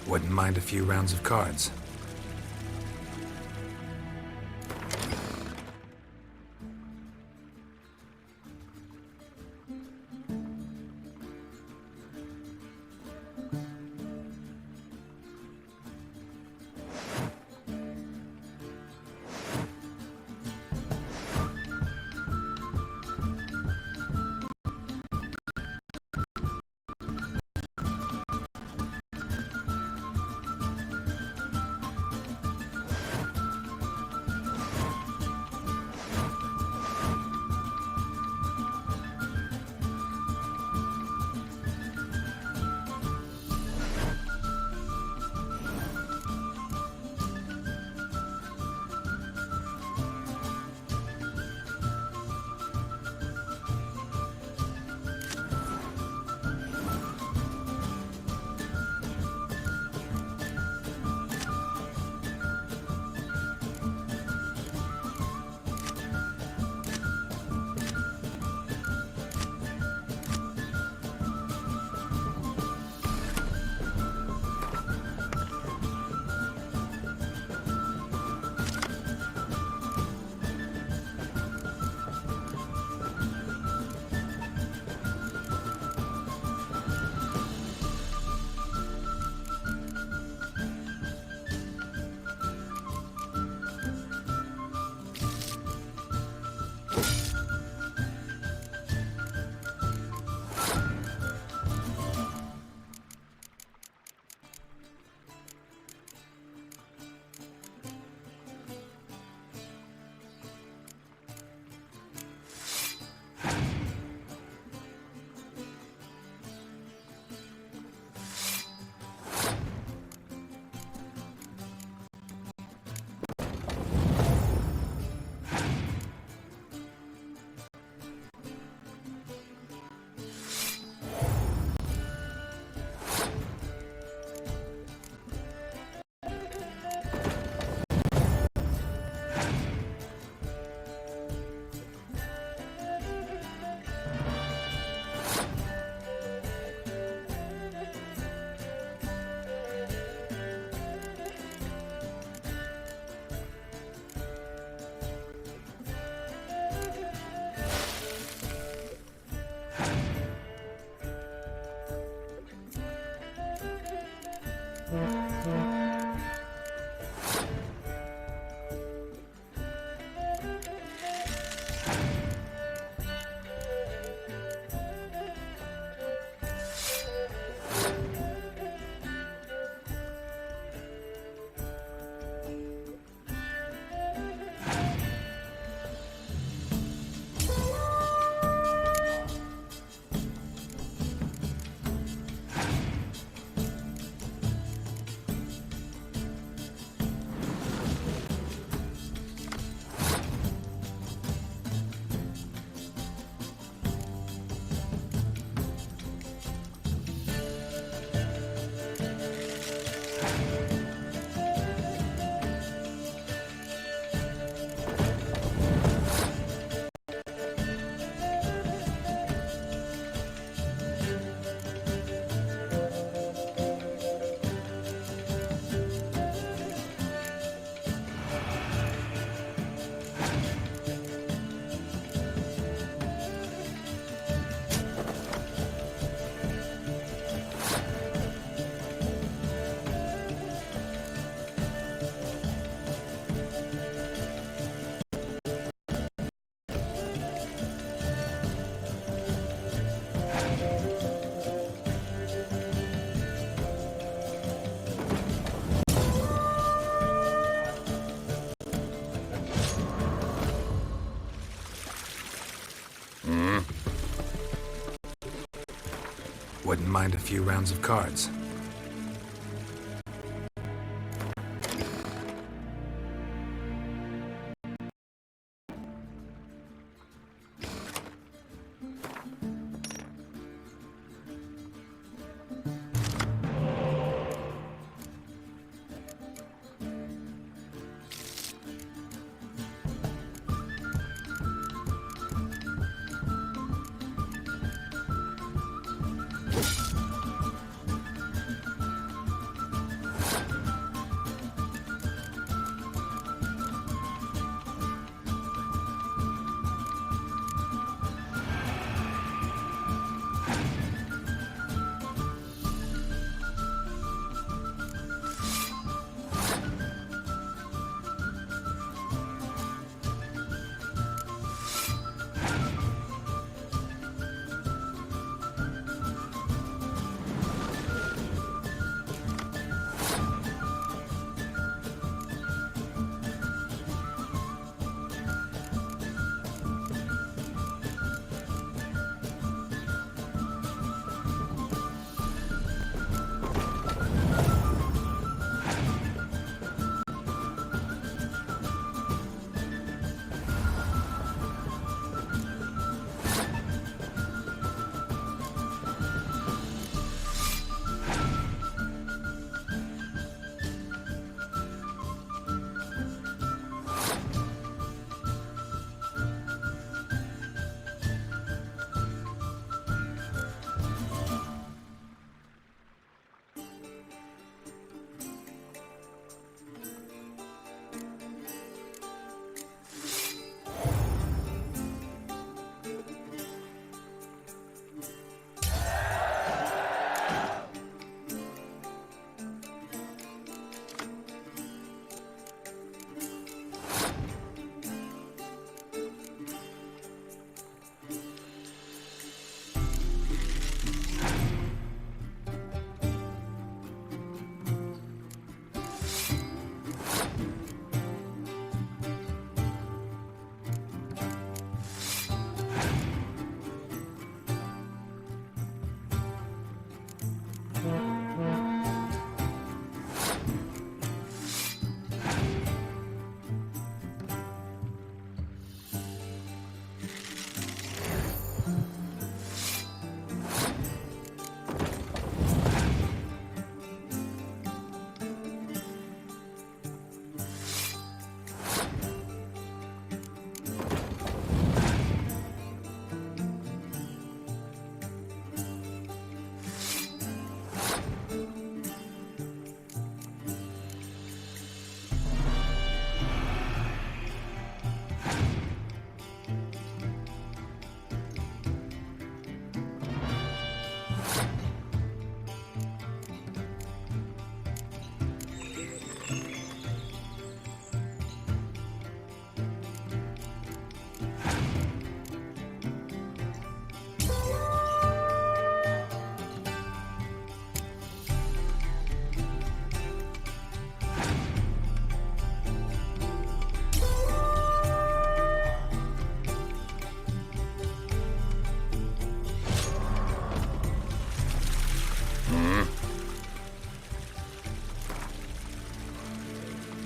Speaker 8: Wouldn't mind a few rounds of cards. mind a few rounds of cards?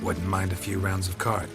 Speaker 8: Wouldn't mind a few rounds of card.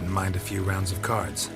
Speaker 8: Wouldn't mind a few rounds of cards.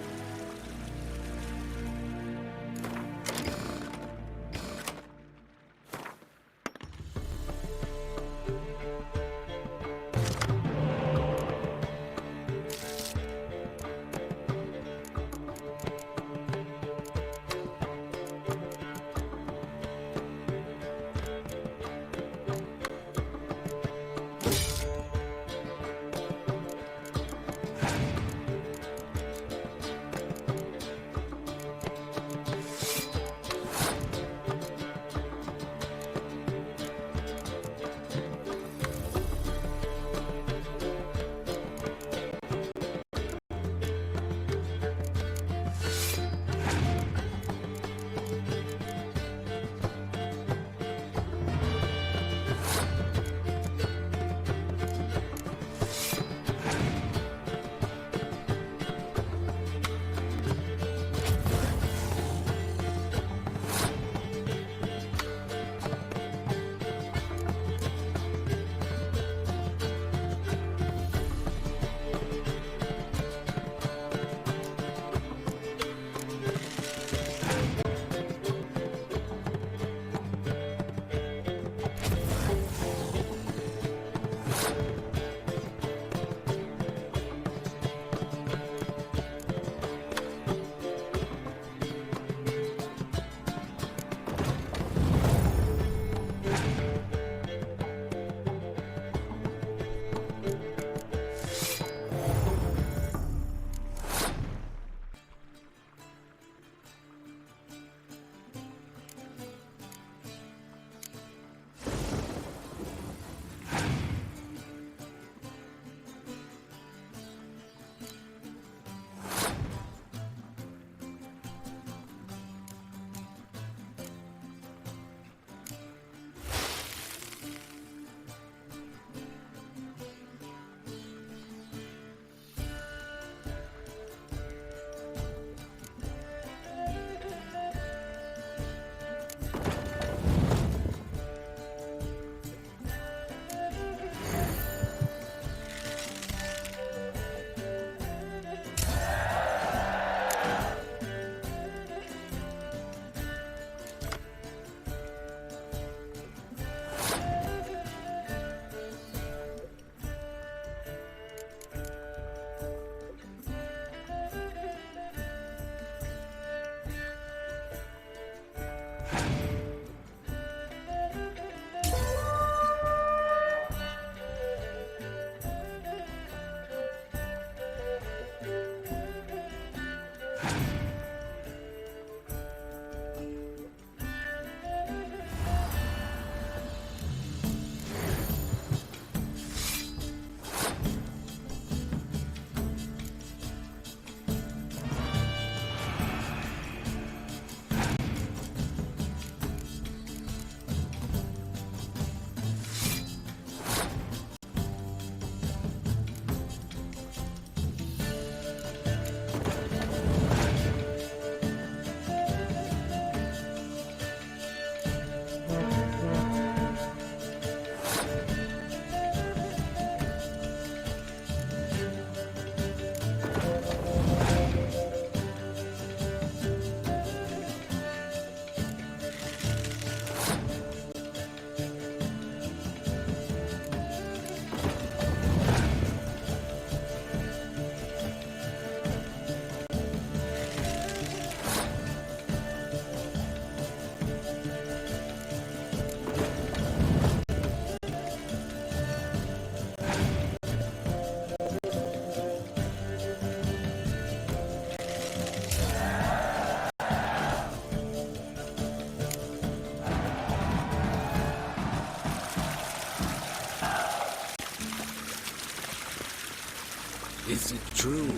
Speaker 14: Is it true?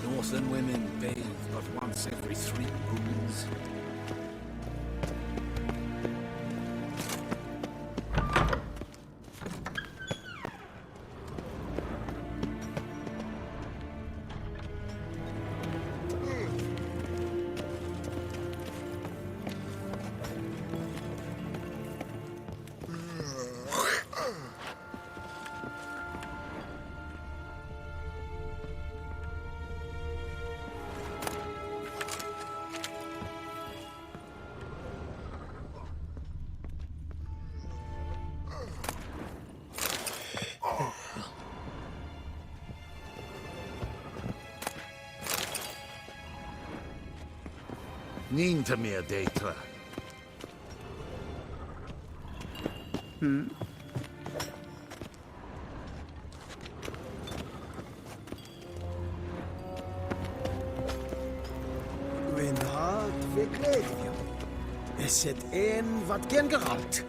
Speaker 14: Northern women bathe but once every 3 moons.
Speaker 11: Ninta mir deitra.
Speaker 4: Gwyn hart fe gleddio. Eset ein wat gen geralt.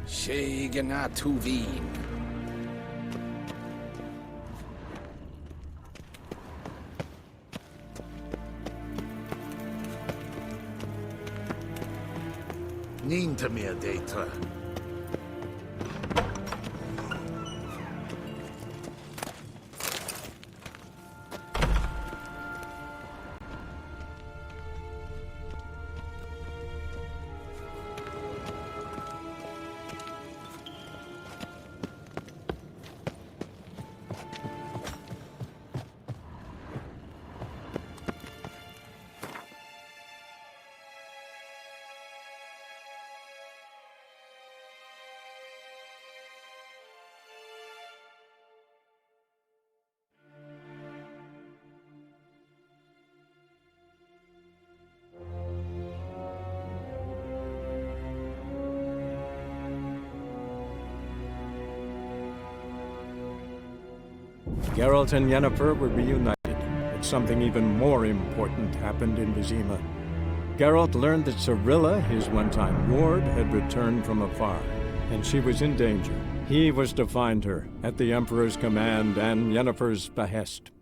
Speaker 16: Shegen a Tuvin.
Speaker 11: Ninta mir deitra.
Speaker 2: Geralt and Yennefer were reunited, but something even more important happened in Vizima. Geralt learned that Cirilla, his one-time ward, had returned from afar, and she was in danger. He was to find her, at the Emperor's command and Yennefer's behest.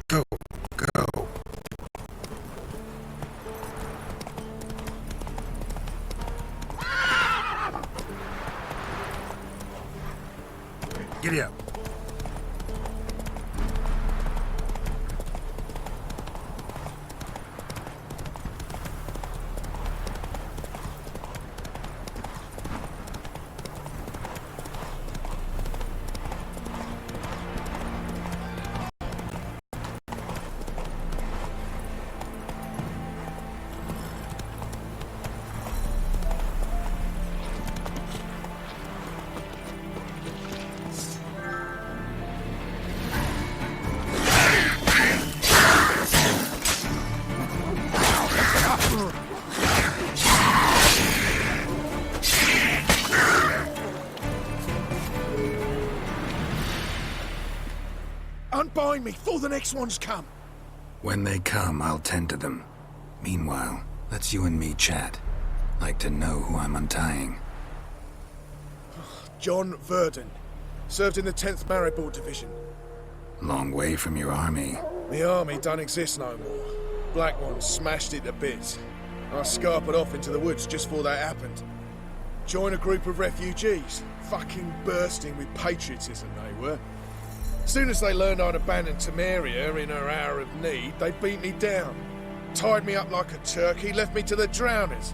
Speaker 8: Go, go. Giddy up.
Speaker 11: Unbind me before the next ones come.
Speaker 8: When they come, I'll tend to them. Meanwhile, let's you and me chat. Like to know who I'm untying.
Speaker 11: John Verdon. Served in the 10th Maribor Division.
Speaker 8: Long way from your army.
Speaker 11: The army don't exist no more. Black Ones smashed it to bits. I scarpered off into the woods just before that happened. Joined a group of refugees. Fucking bursting with patriotism, they were. Soon as they learned I'd abandoned Temeria in her hour of need, they beat me down. Tied me up like a turkey, left me to the drowners.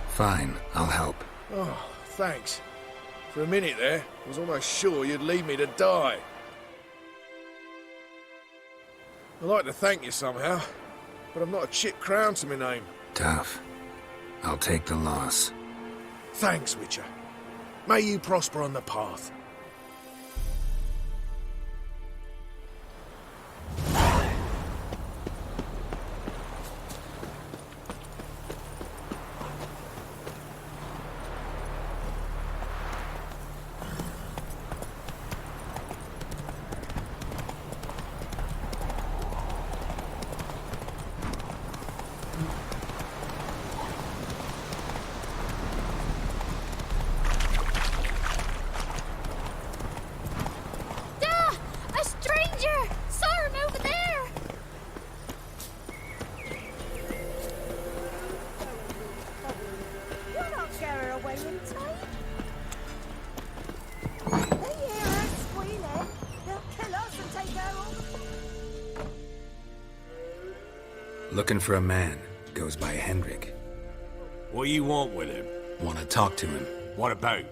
Speaker 8: Fine, I'll help.
Speaker 11: Oh, thanks. For a minute there, I was almost sure you'd leave me to die. I'd like to thank you somehow, but I've not a chip crown to my name.
Speaker 8: Tough. I'll take the loss.
Speaker 11: Thanks, Witcher. May you prosper on the path.
Speaker 8: Looking for a man. Goes by Hendrik.
Speaker 20: What do you want with him?
Speaker 8: Want to talk to him.
Speaker 20: What about?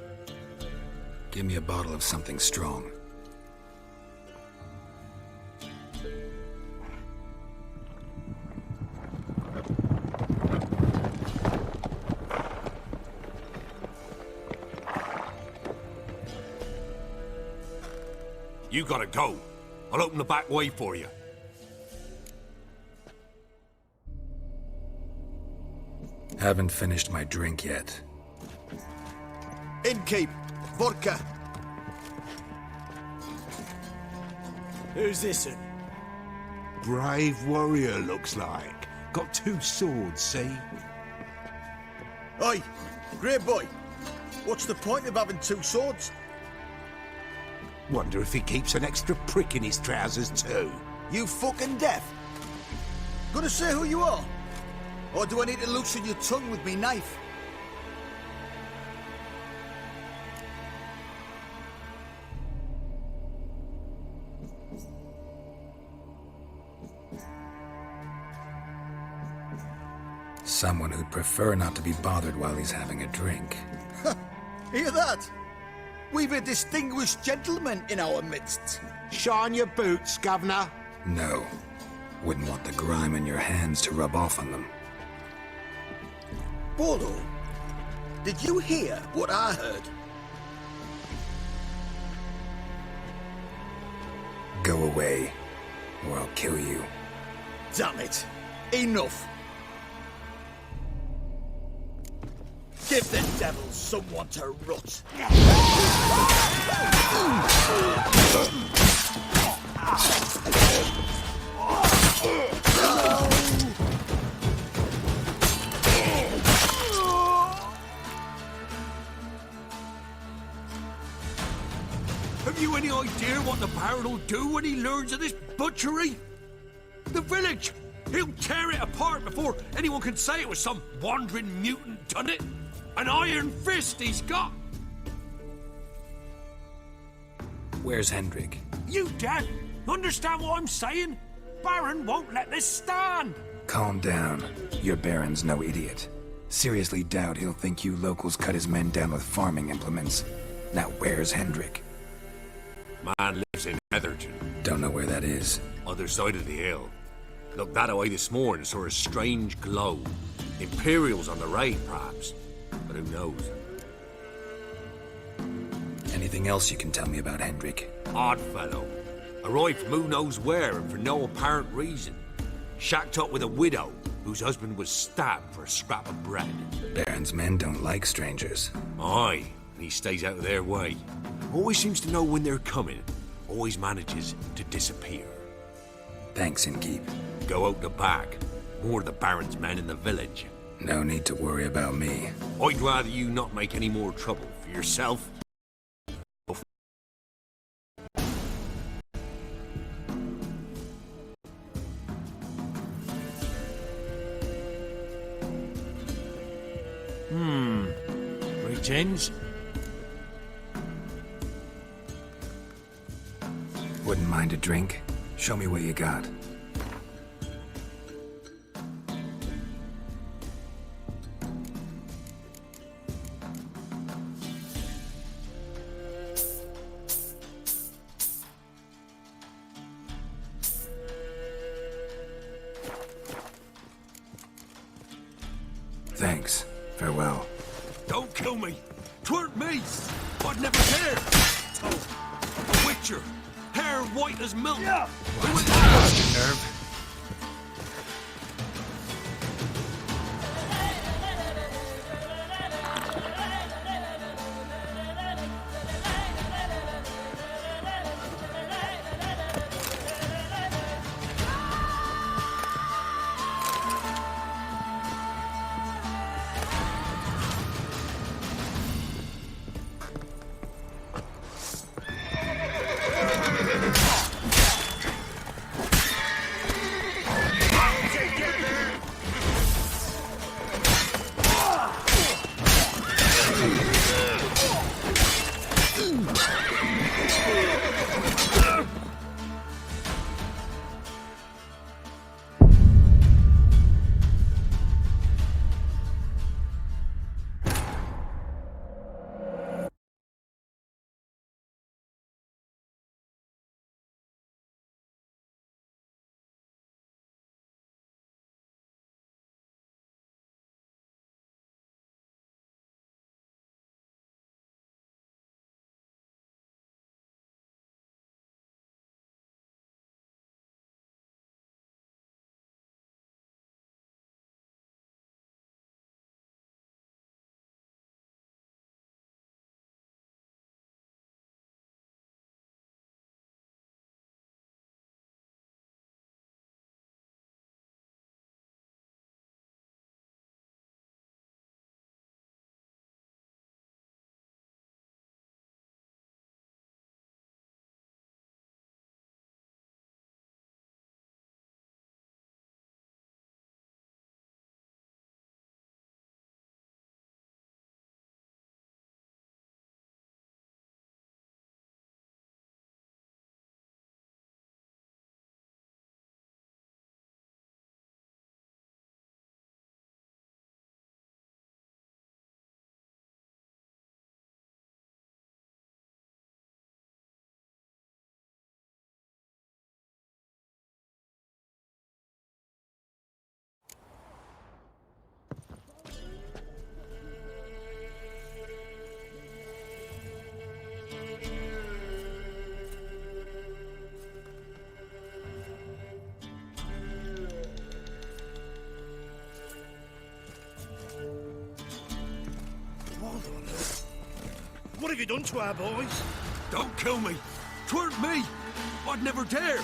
Speaker 8: Give me a bottle of something strong.
Speaker 20: You gotta go. I'll open the back way for you.
Speaker 8: Haven't finished my drink yet.
Speaker 18: Innkeep, vodka.
Speaker 15: Who's this one?
Speaker 21: Brave warrior, looks like. Got 2 swords, see?
Speaker 18: Oi, great boy. What's the point of having 2 swords?
Speaker 21: Wonder if he keeps an extra prick in his trousers too.
Speaker 18: You fucking deaf? Gonna say who you are? Or do I need to loosen your tongue with me knife?
Speaker 8: Someone who'd prefer not to be bothered while he's having a drink.
Speaker 18: Hear that? We've a distinguished gentleman in our midst.
Speaker 21: Shine your boots, governor.
Speaker 8: No. Wouldn't want the grime in your hands to rub off on them.
Speaker 18: Bolo, did you hear what I heard?
Speaker 8: Go away, or I'll kill you.
Speaker 18: Damn it. Enough. Give the devils someone to rot.
Speaker 20: Have you any idea what the Baron will do when he learns of this butchery? The village! He'll tear it apart before anyone can say it was some wandering mutant done it. An iron fist he's got!
Speaker 8: Where's Hendrik?
Speaker 20: You deaf? Understand what I'm saying? Baron won't let this stand!
Speaker 8: Calm down. Your Baron's no idiot. Seriously doubt he'll think you locals cut his men down with farming implements. Now where's Hendrik?
Speaker 20: Man lives in Heatherton.
Speaker 8: Don't know where that is.
Speaker 20: Other side of the hill. Looked that away this morning, saw a strange glow. Imperials on the raid, perhaps. But who knows?
Speaker 8: Anything else you can tell me about Hendrik?
Speaker 20: Odd fellow. Arrived from who knows where and for no apparent reason. Shacked up with a widow whose husband was stabbed for a scrap of bread.
Speaker 8: Baron's men don't like strangers.
Speaker 20: Aye, and he stays out of their way. Always seems to know when they're coming. Always manages to disappear.
Speaker 8: Thanks, Innkeep.
Speaker 20: Go out the back. More of the Baron's men in the village.
Speaker 8: No need to worry about me.
Speaker 20: I'd rather you not make any more trouble for yourself. Greetings.
Speaker 8: Wouldn't mind a drink? Show me what you got. Thanks. Farewell.
Speaker 20: Don't kill me! 'Tweren't me! I'd never dare! A witcher! Hair white as milk! Yeah.
Speaker 8: Nerve.
Speaker 20: What have you done to our boys? Don't kill me! 'Tweren't me! I'd never dare!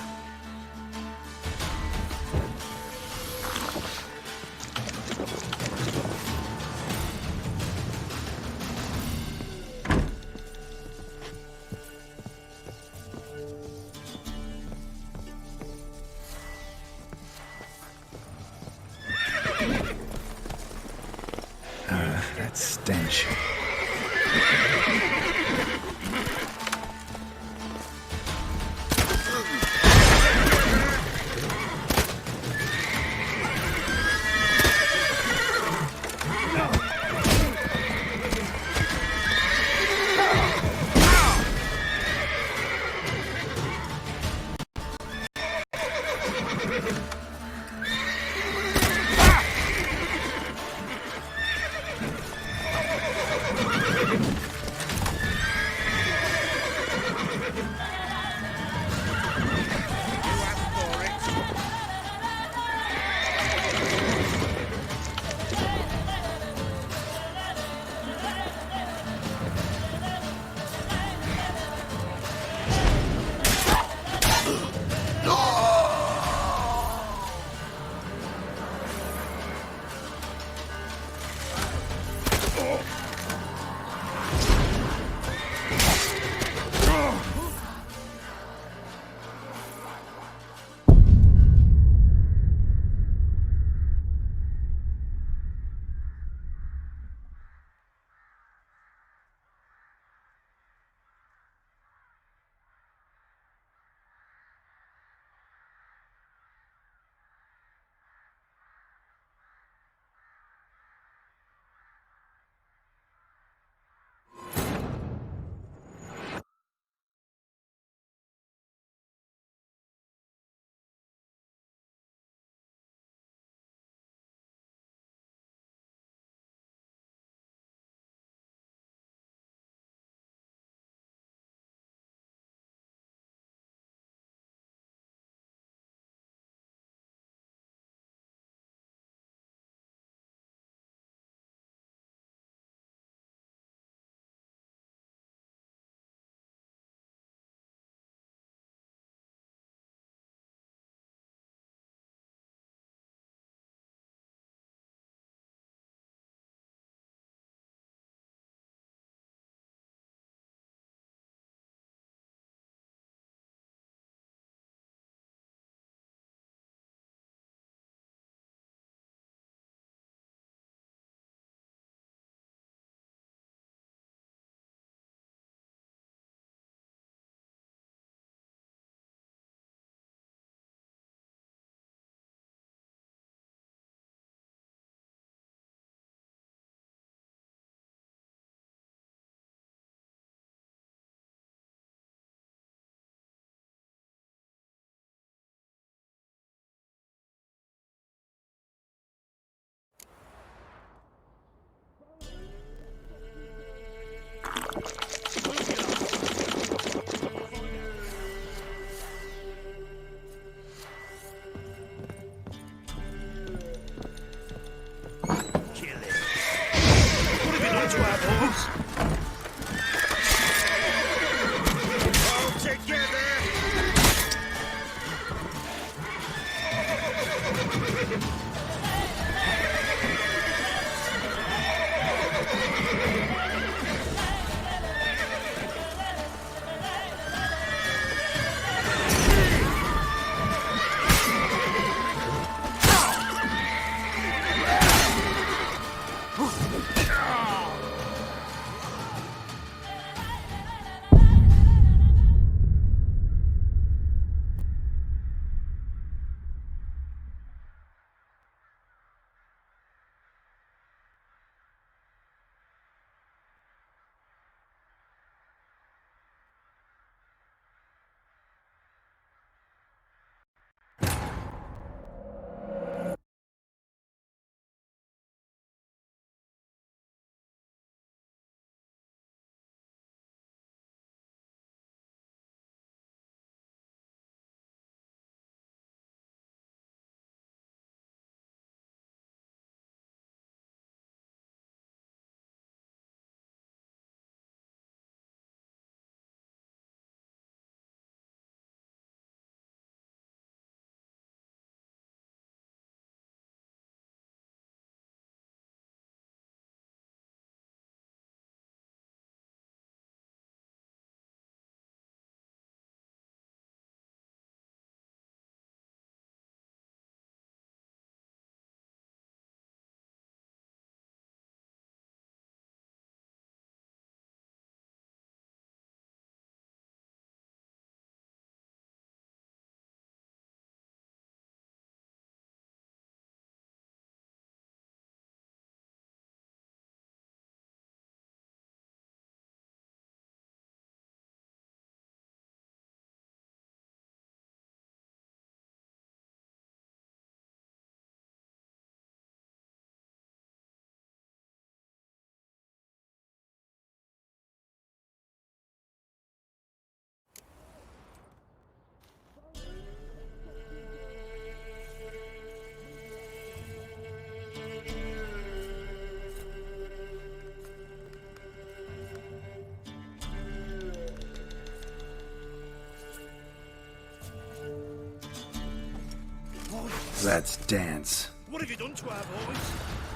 Speaker 8: Let's dance.
Speaker 15: What have you done to our boys?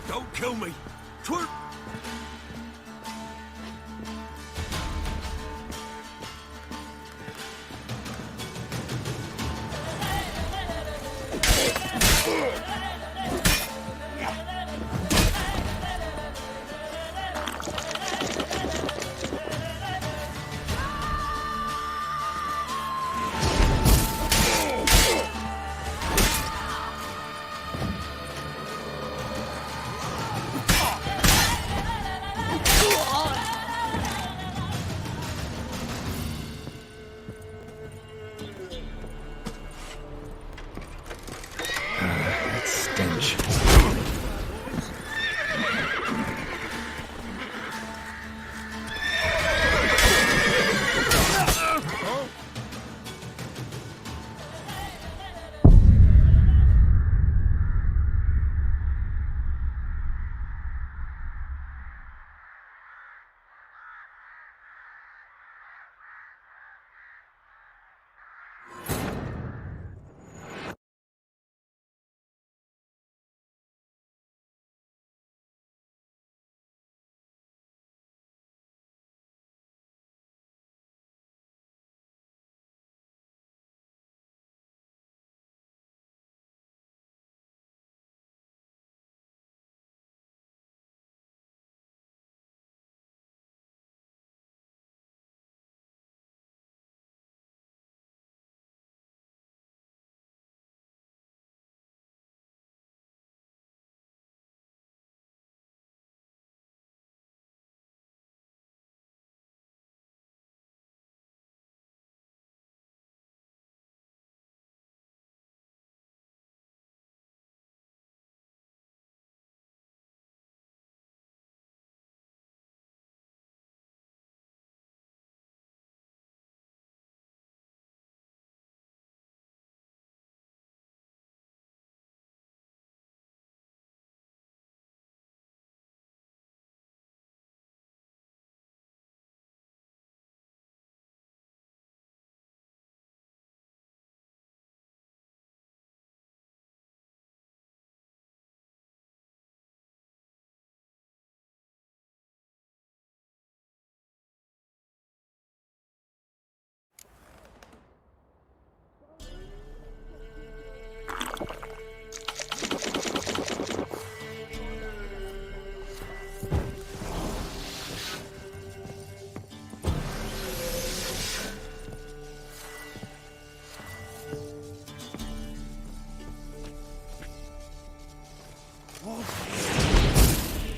Speaker 20: Don't kill me. Twerp.
Speaker 8: Stench.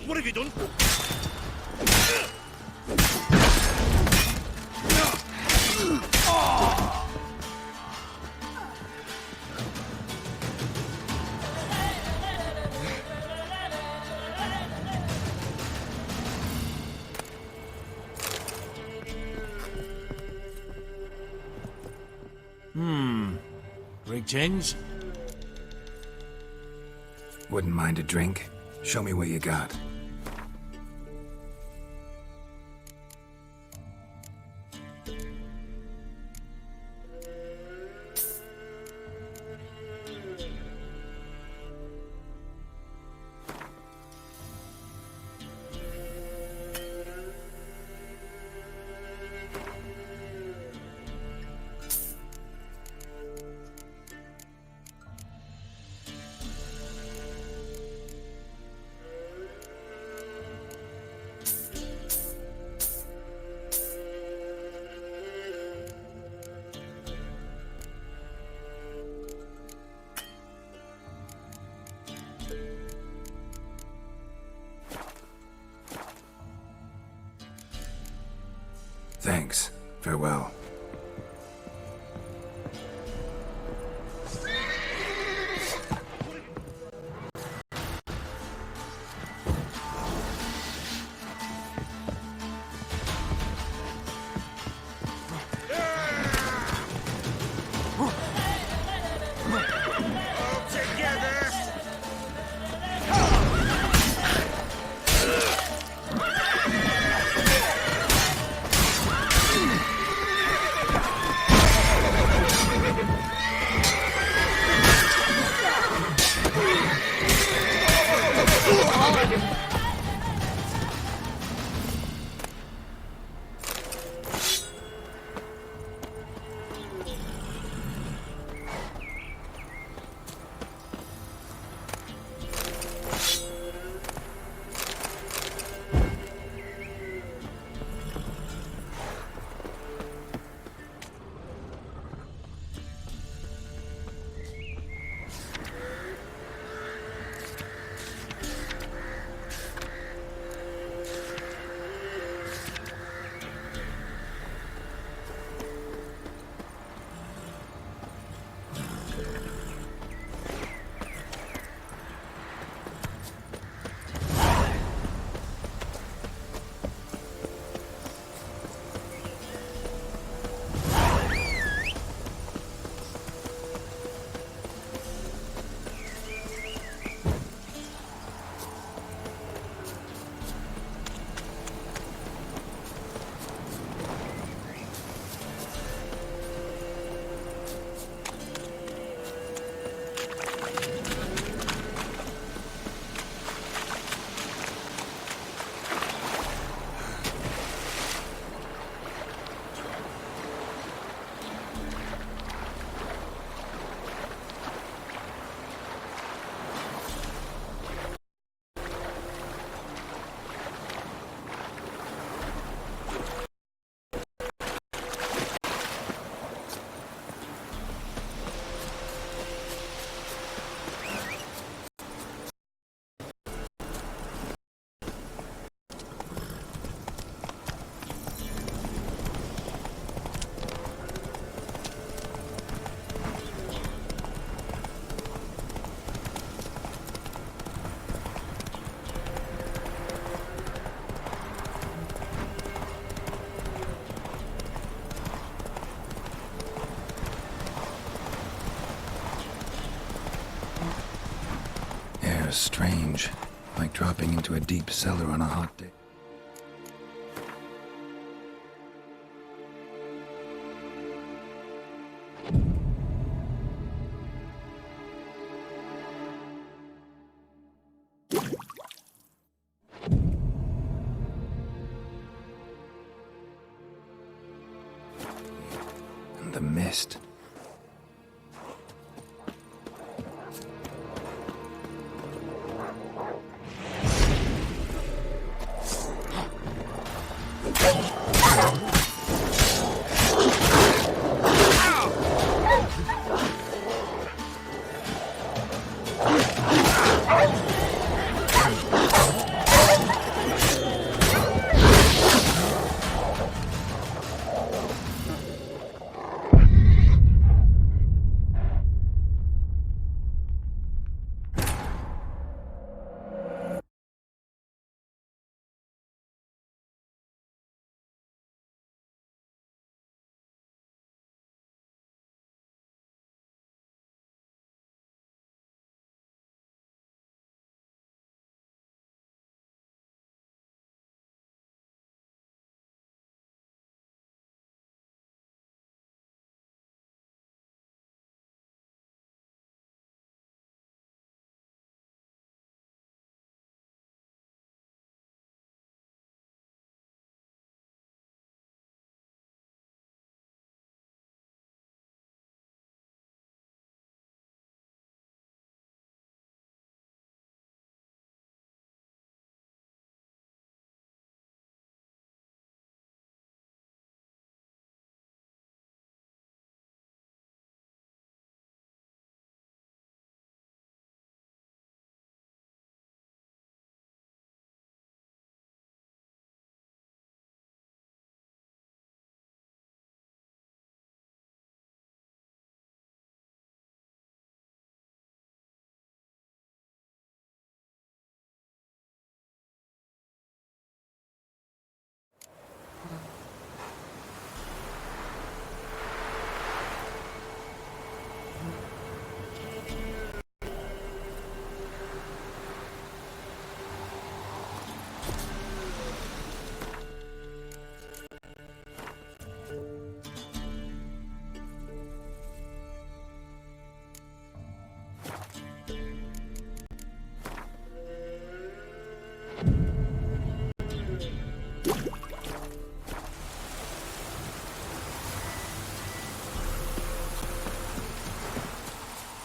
Speaker 15: What have you done?
Speaker 20: Rig change?
Speaker 8: Wouldn't mind a drink? Show me what you got. Thanks. Farewell. Air is strange, like dropping into a deep cellar on a hot day. And the mist.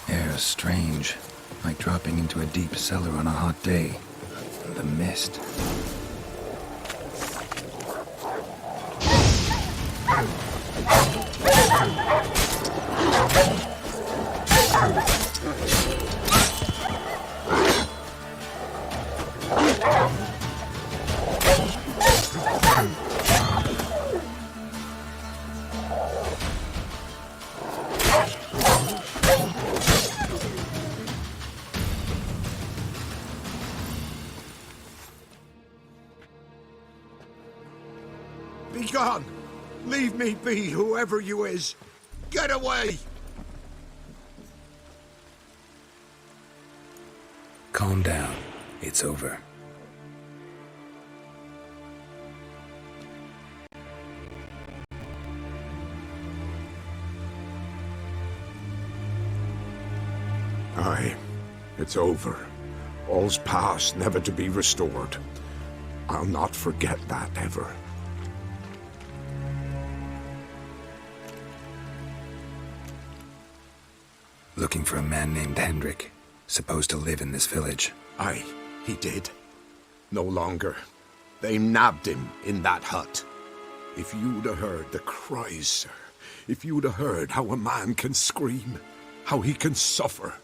Speaker 8: Air is strange, like dropping into a deep cellar on a hot day. And the mist.
Speaker 21: Be gone! Leave me be, whoever you is! Get away!
Speaker 8: Calm down. It's over.
Speaker 21: Aye, it's over. All's past, never to be restored. I'll not forget that ever.
Speaker 8: Looking for a man named Hendrik, supposed to live in this village.
Speaker 21: Aye, he did. No longer. They nabbed him in that hut. If you'd have heard the cries, sir. If you'd have heard how a man can scream, how he can suffer.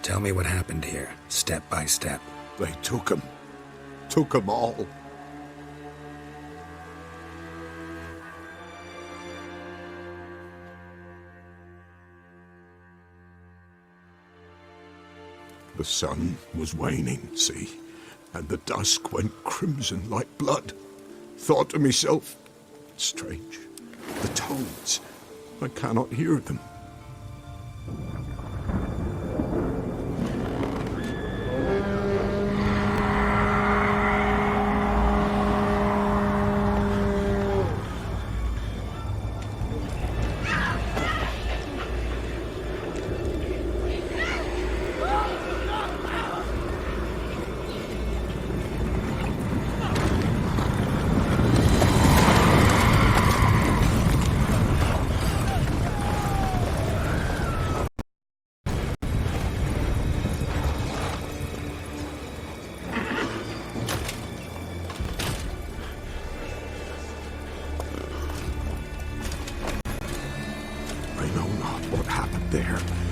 Speaker 8: Tell me what happened here, step by step.
Speaker 21: They took him. Took them all. The sun was waning, see, and the dusk went crimson like blood. Thought to myself, strange, the toads, I cannot hear them.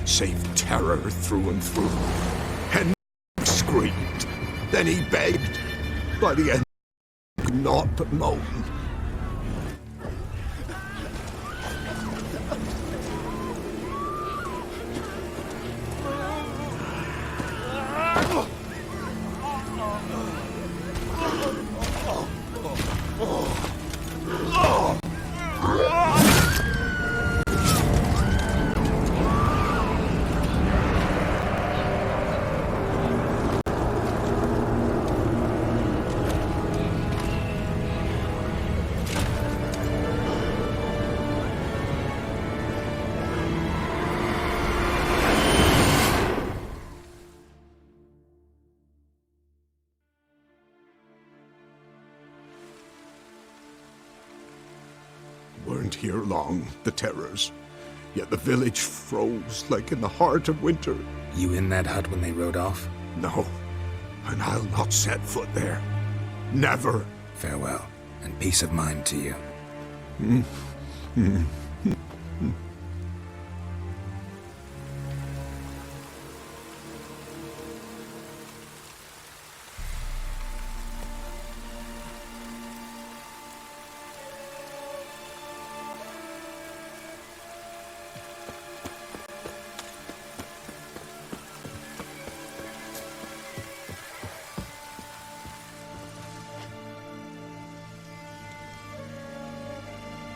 Speaker 21: Save terror through and through. Henry screamed. Then he begged. By the end, he could not but moan. Weren't here long, the terrors. Yet the village froze like in the heart of winter.
Speaker 8: You in that hut when they rode off?
Speaker 21: No, and I'll not set foot there. Never.
Speaker 8: Farewell, and peace of mind to you.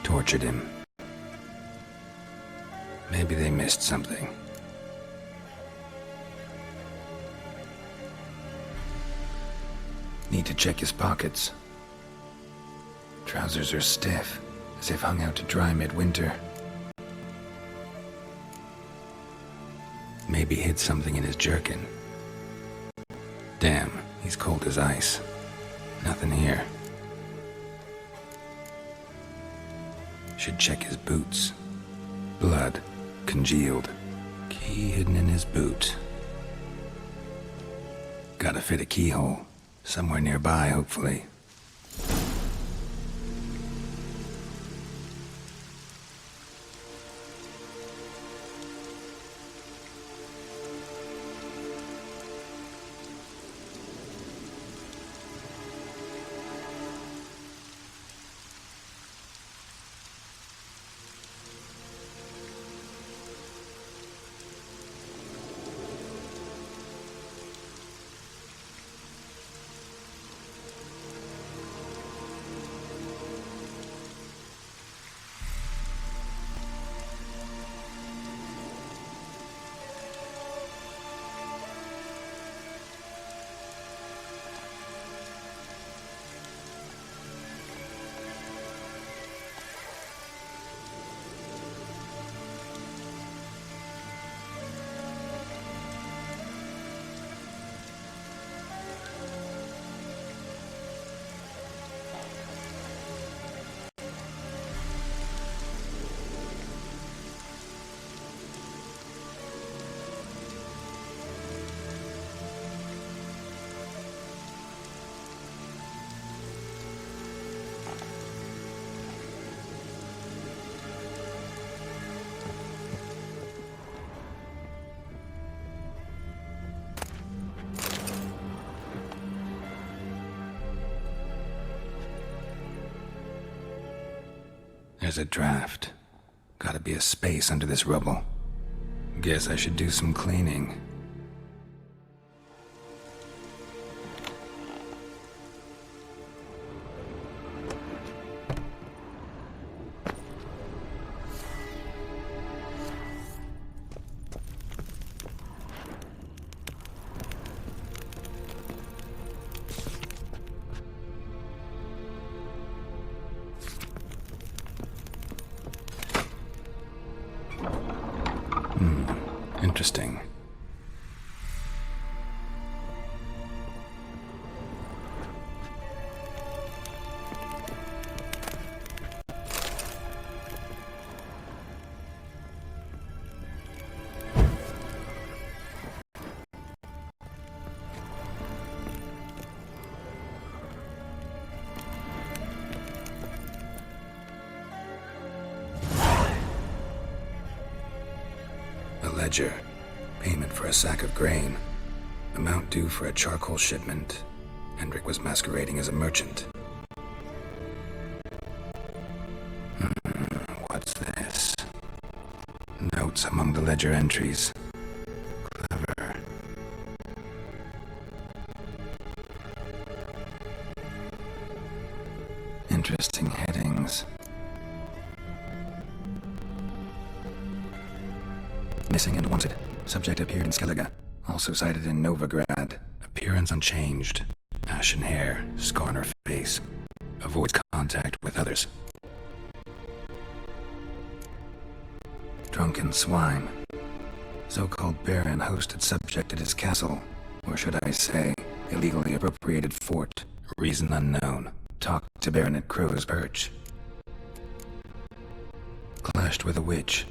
Speaker 8: Tortured him. Maybe they missed something. Need to check his pockets. Trousers are stiff, as if hung out to dry midwinter. Maybe hid something in his jerkin. Damn, he's cold as ice. Nothing here. Should check his boots. Blood, congealed. Key hidden in his boot. Gotta fit a keyhole. Somewhere nearby, hopefully. There's a draft. Gotta be a space under this rubble. Guess I should do some cleaning. Interesting. A ledger. Payment for a sack of grain. Amount due for a charcoal shipment. Hendrik was masquerading as a merchant. What's this? Notes among the ledger entries. Clever. Interesting headings. Missing and wanted. Subject appeared in Skellige. Also cited in Novigrad. Appearance unchanged. Ashen hair. Scar on her face. Avoids contact with others. Drunken swine. So-called baron hosted subject at his castle. Or should I say, illegally appropriated fort. Reason unknown. Talked to Baron at Crow's Perch. Clashed with a witch.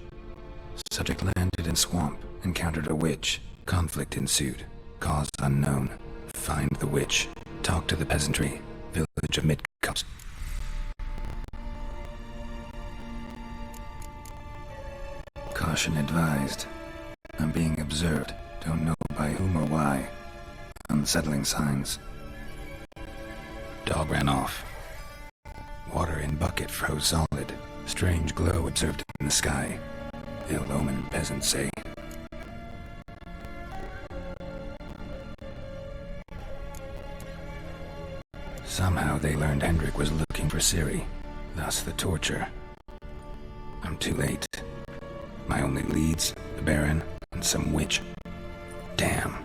Speaker 8: Subject landed in swamp. Encountered a witch. Conflict ensued. Cause unknown. Find the witch. Talk to the peasantry. Village of Midcoast. Caution advised. I'm being observed. Don't know by whom or why. Unsettling signs. Dog ran off. Water in bucket froze solid. Strange glow observed in the sky. Ill omen, peasants say. Somehow they learned Hendrik was looking for Ciri, thus the torture. I'm too late. My only leads, the Baron, and some witch. Damn.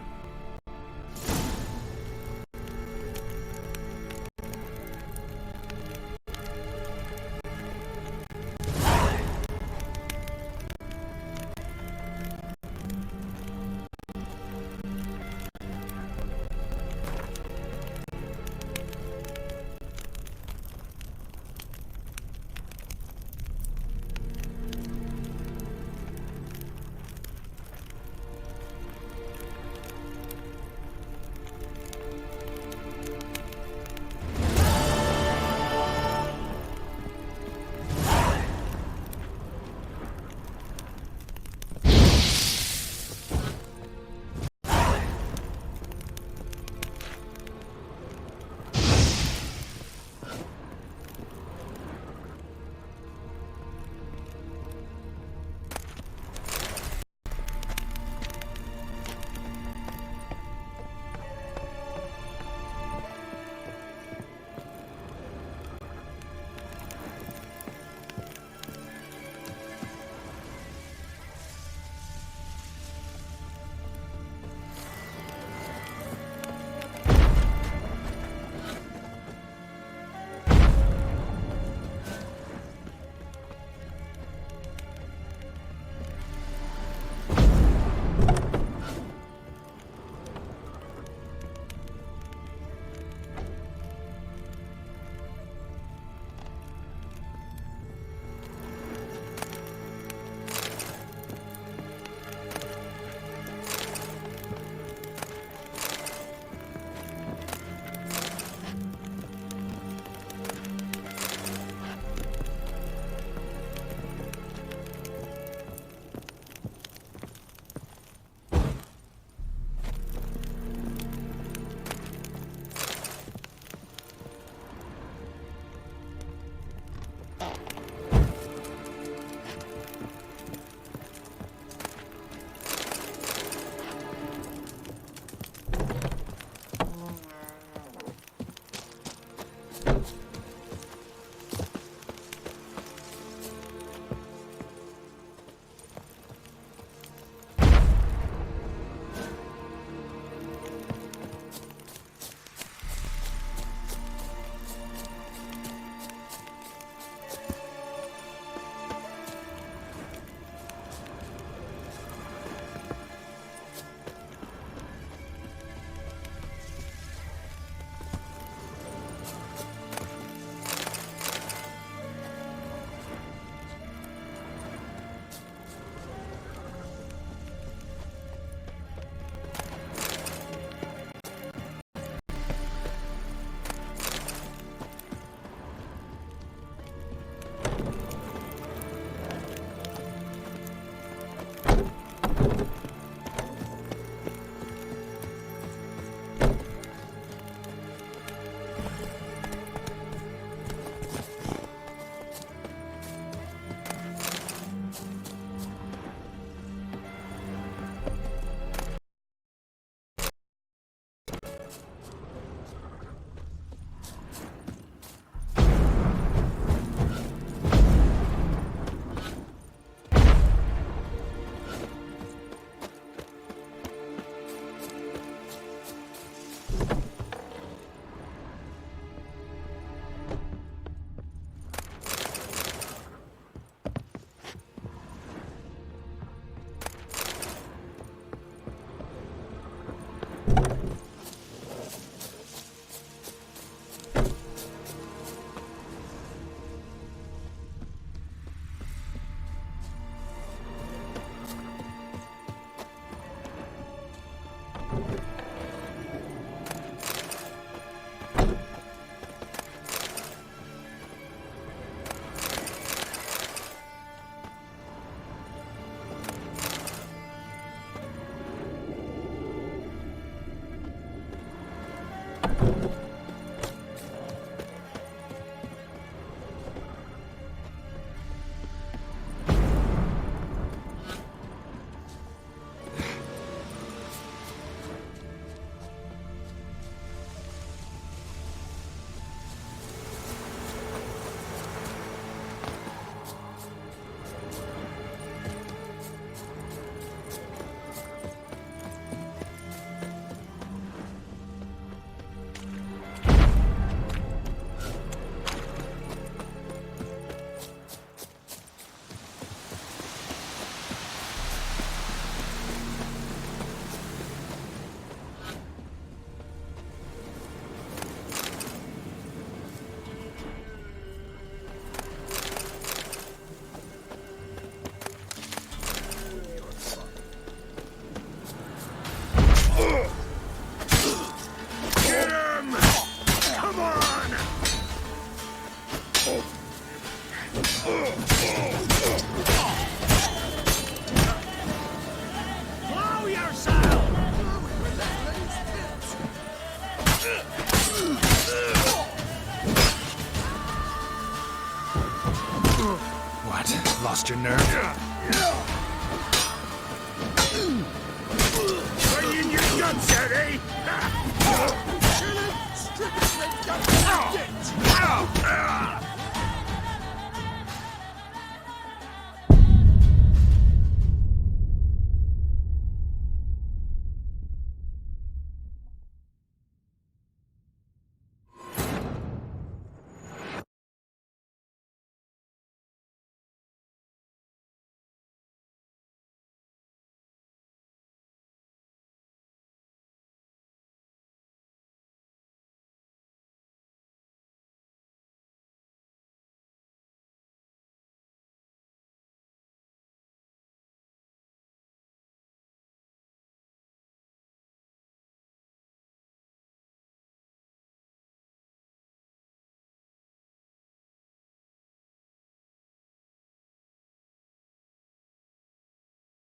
Speaker 11: What? Lost your nerve?
Speaker 20: Right in your guts, Eddie! Kill him! Strip his red guts!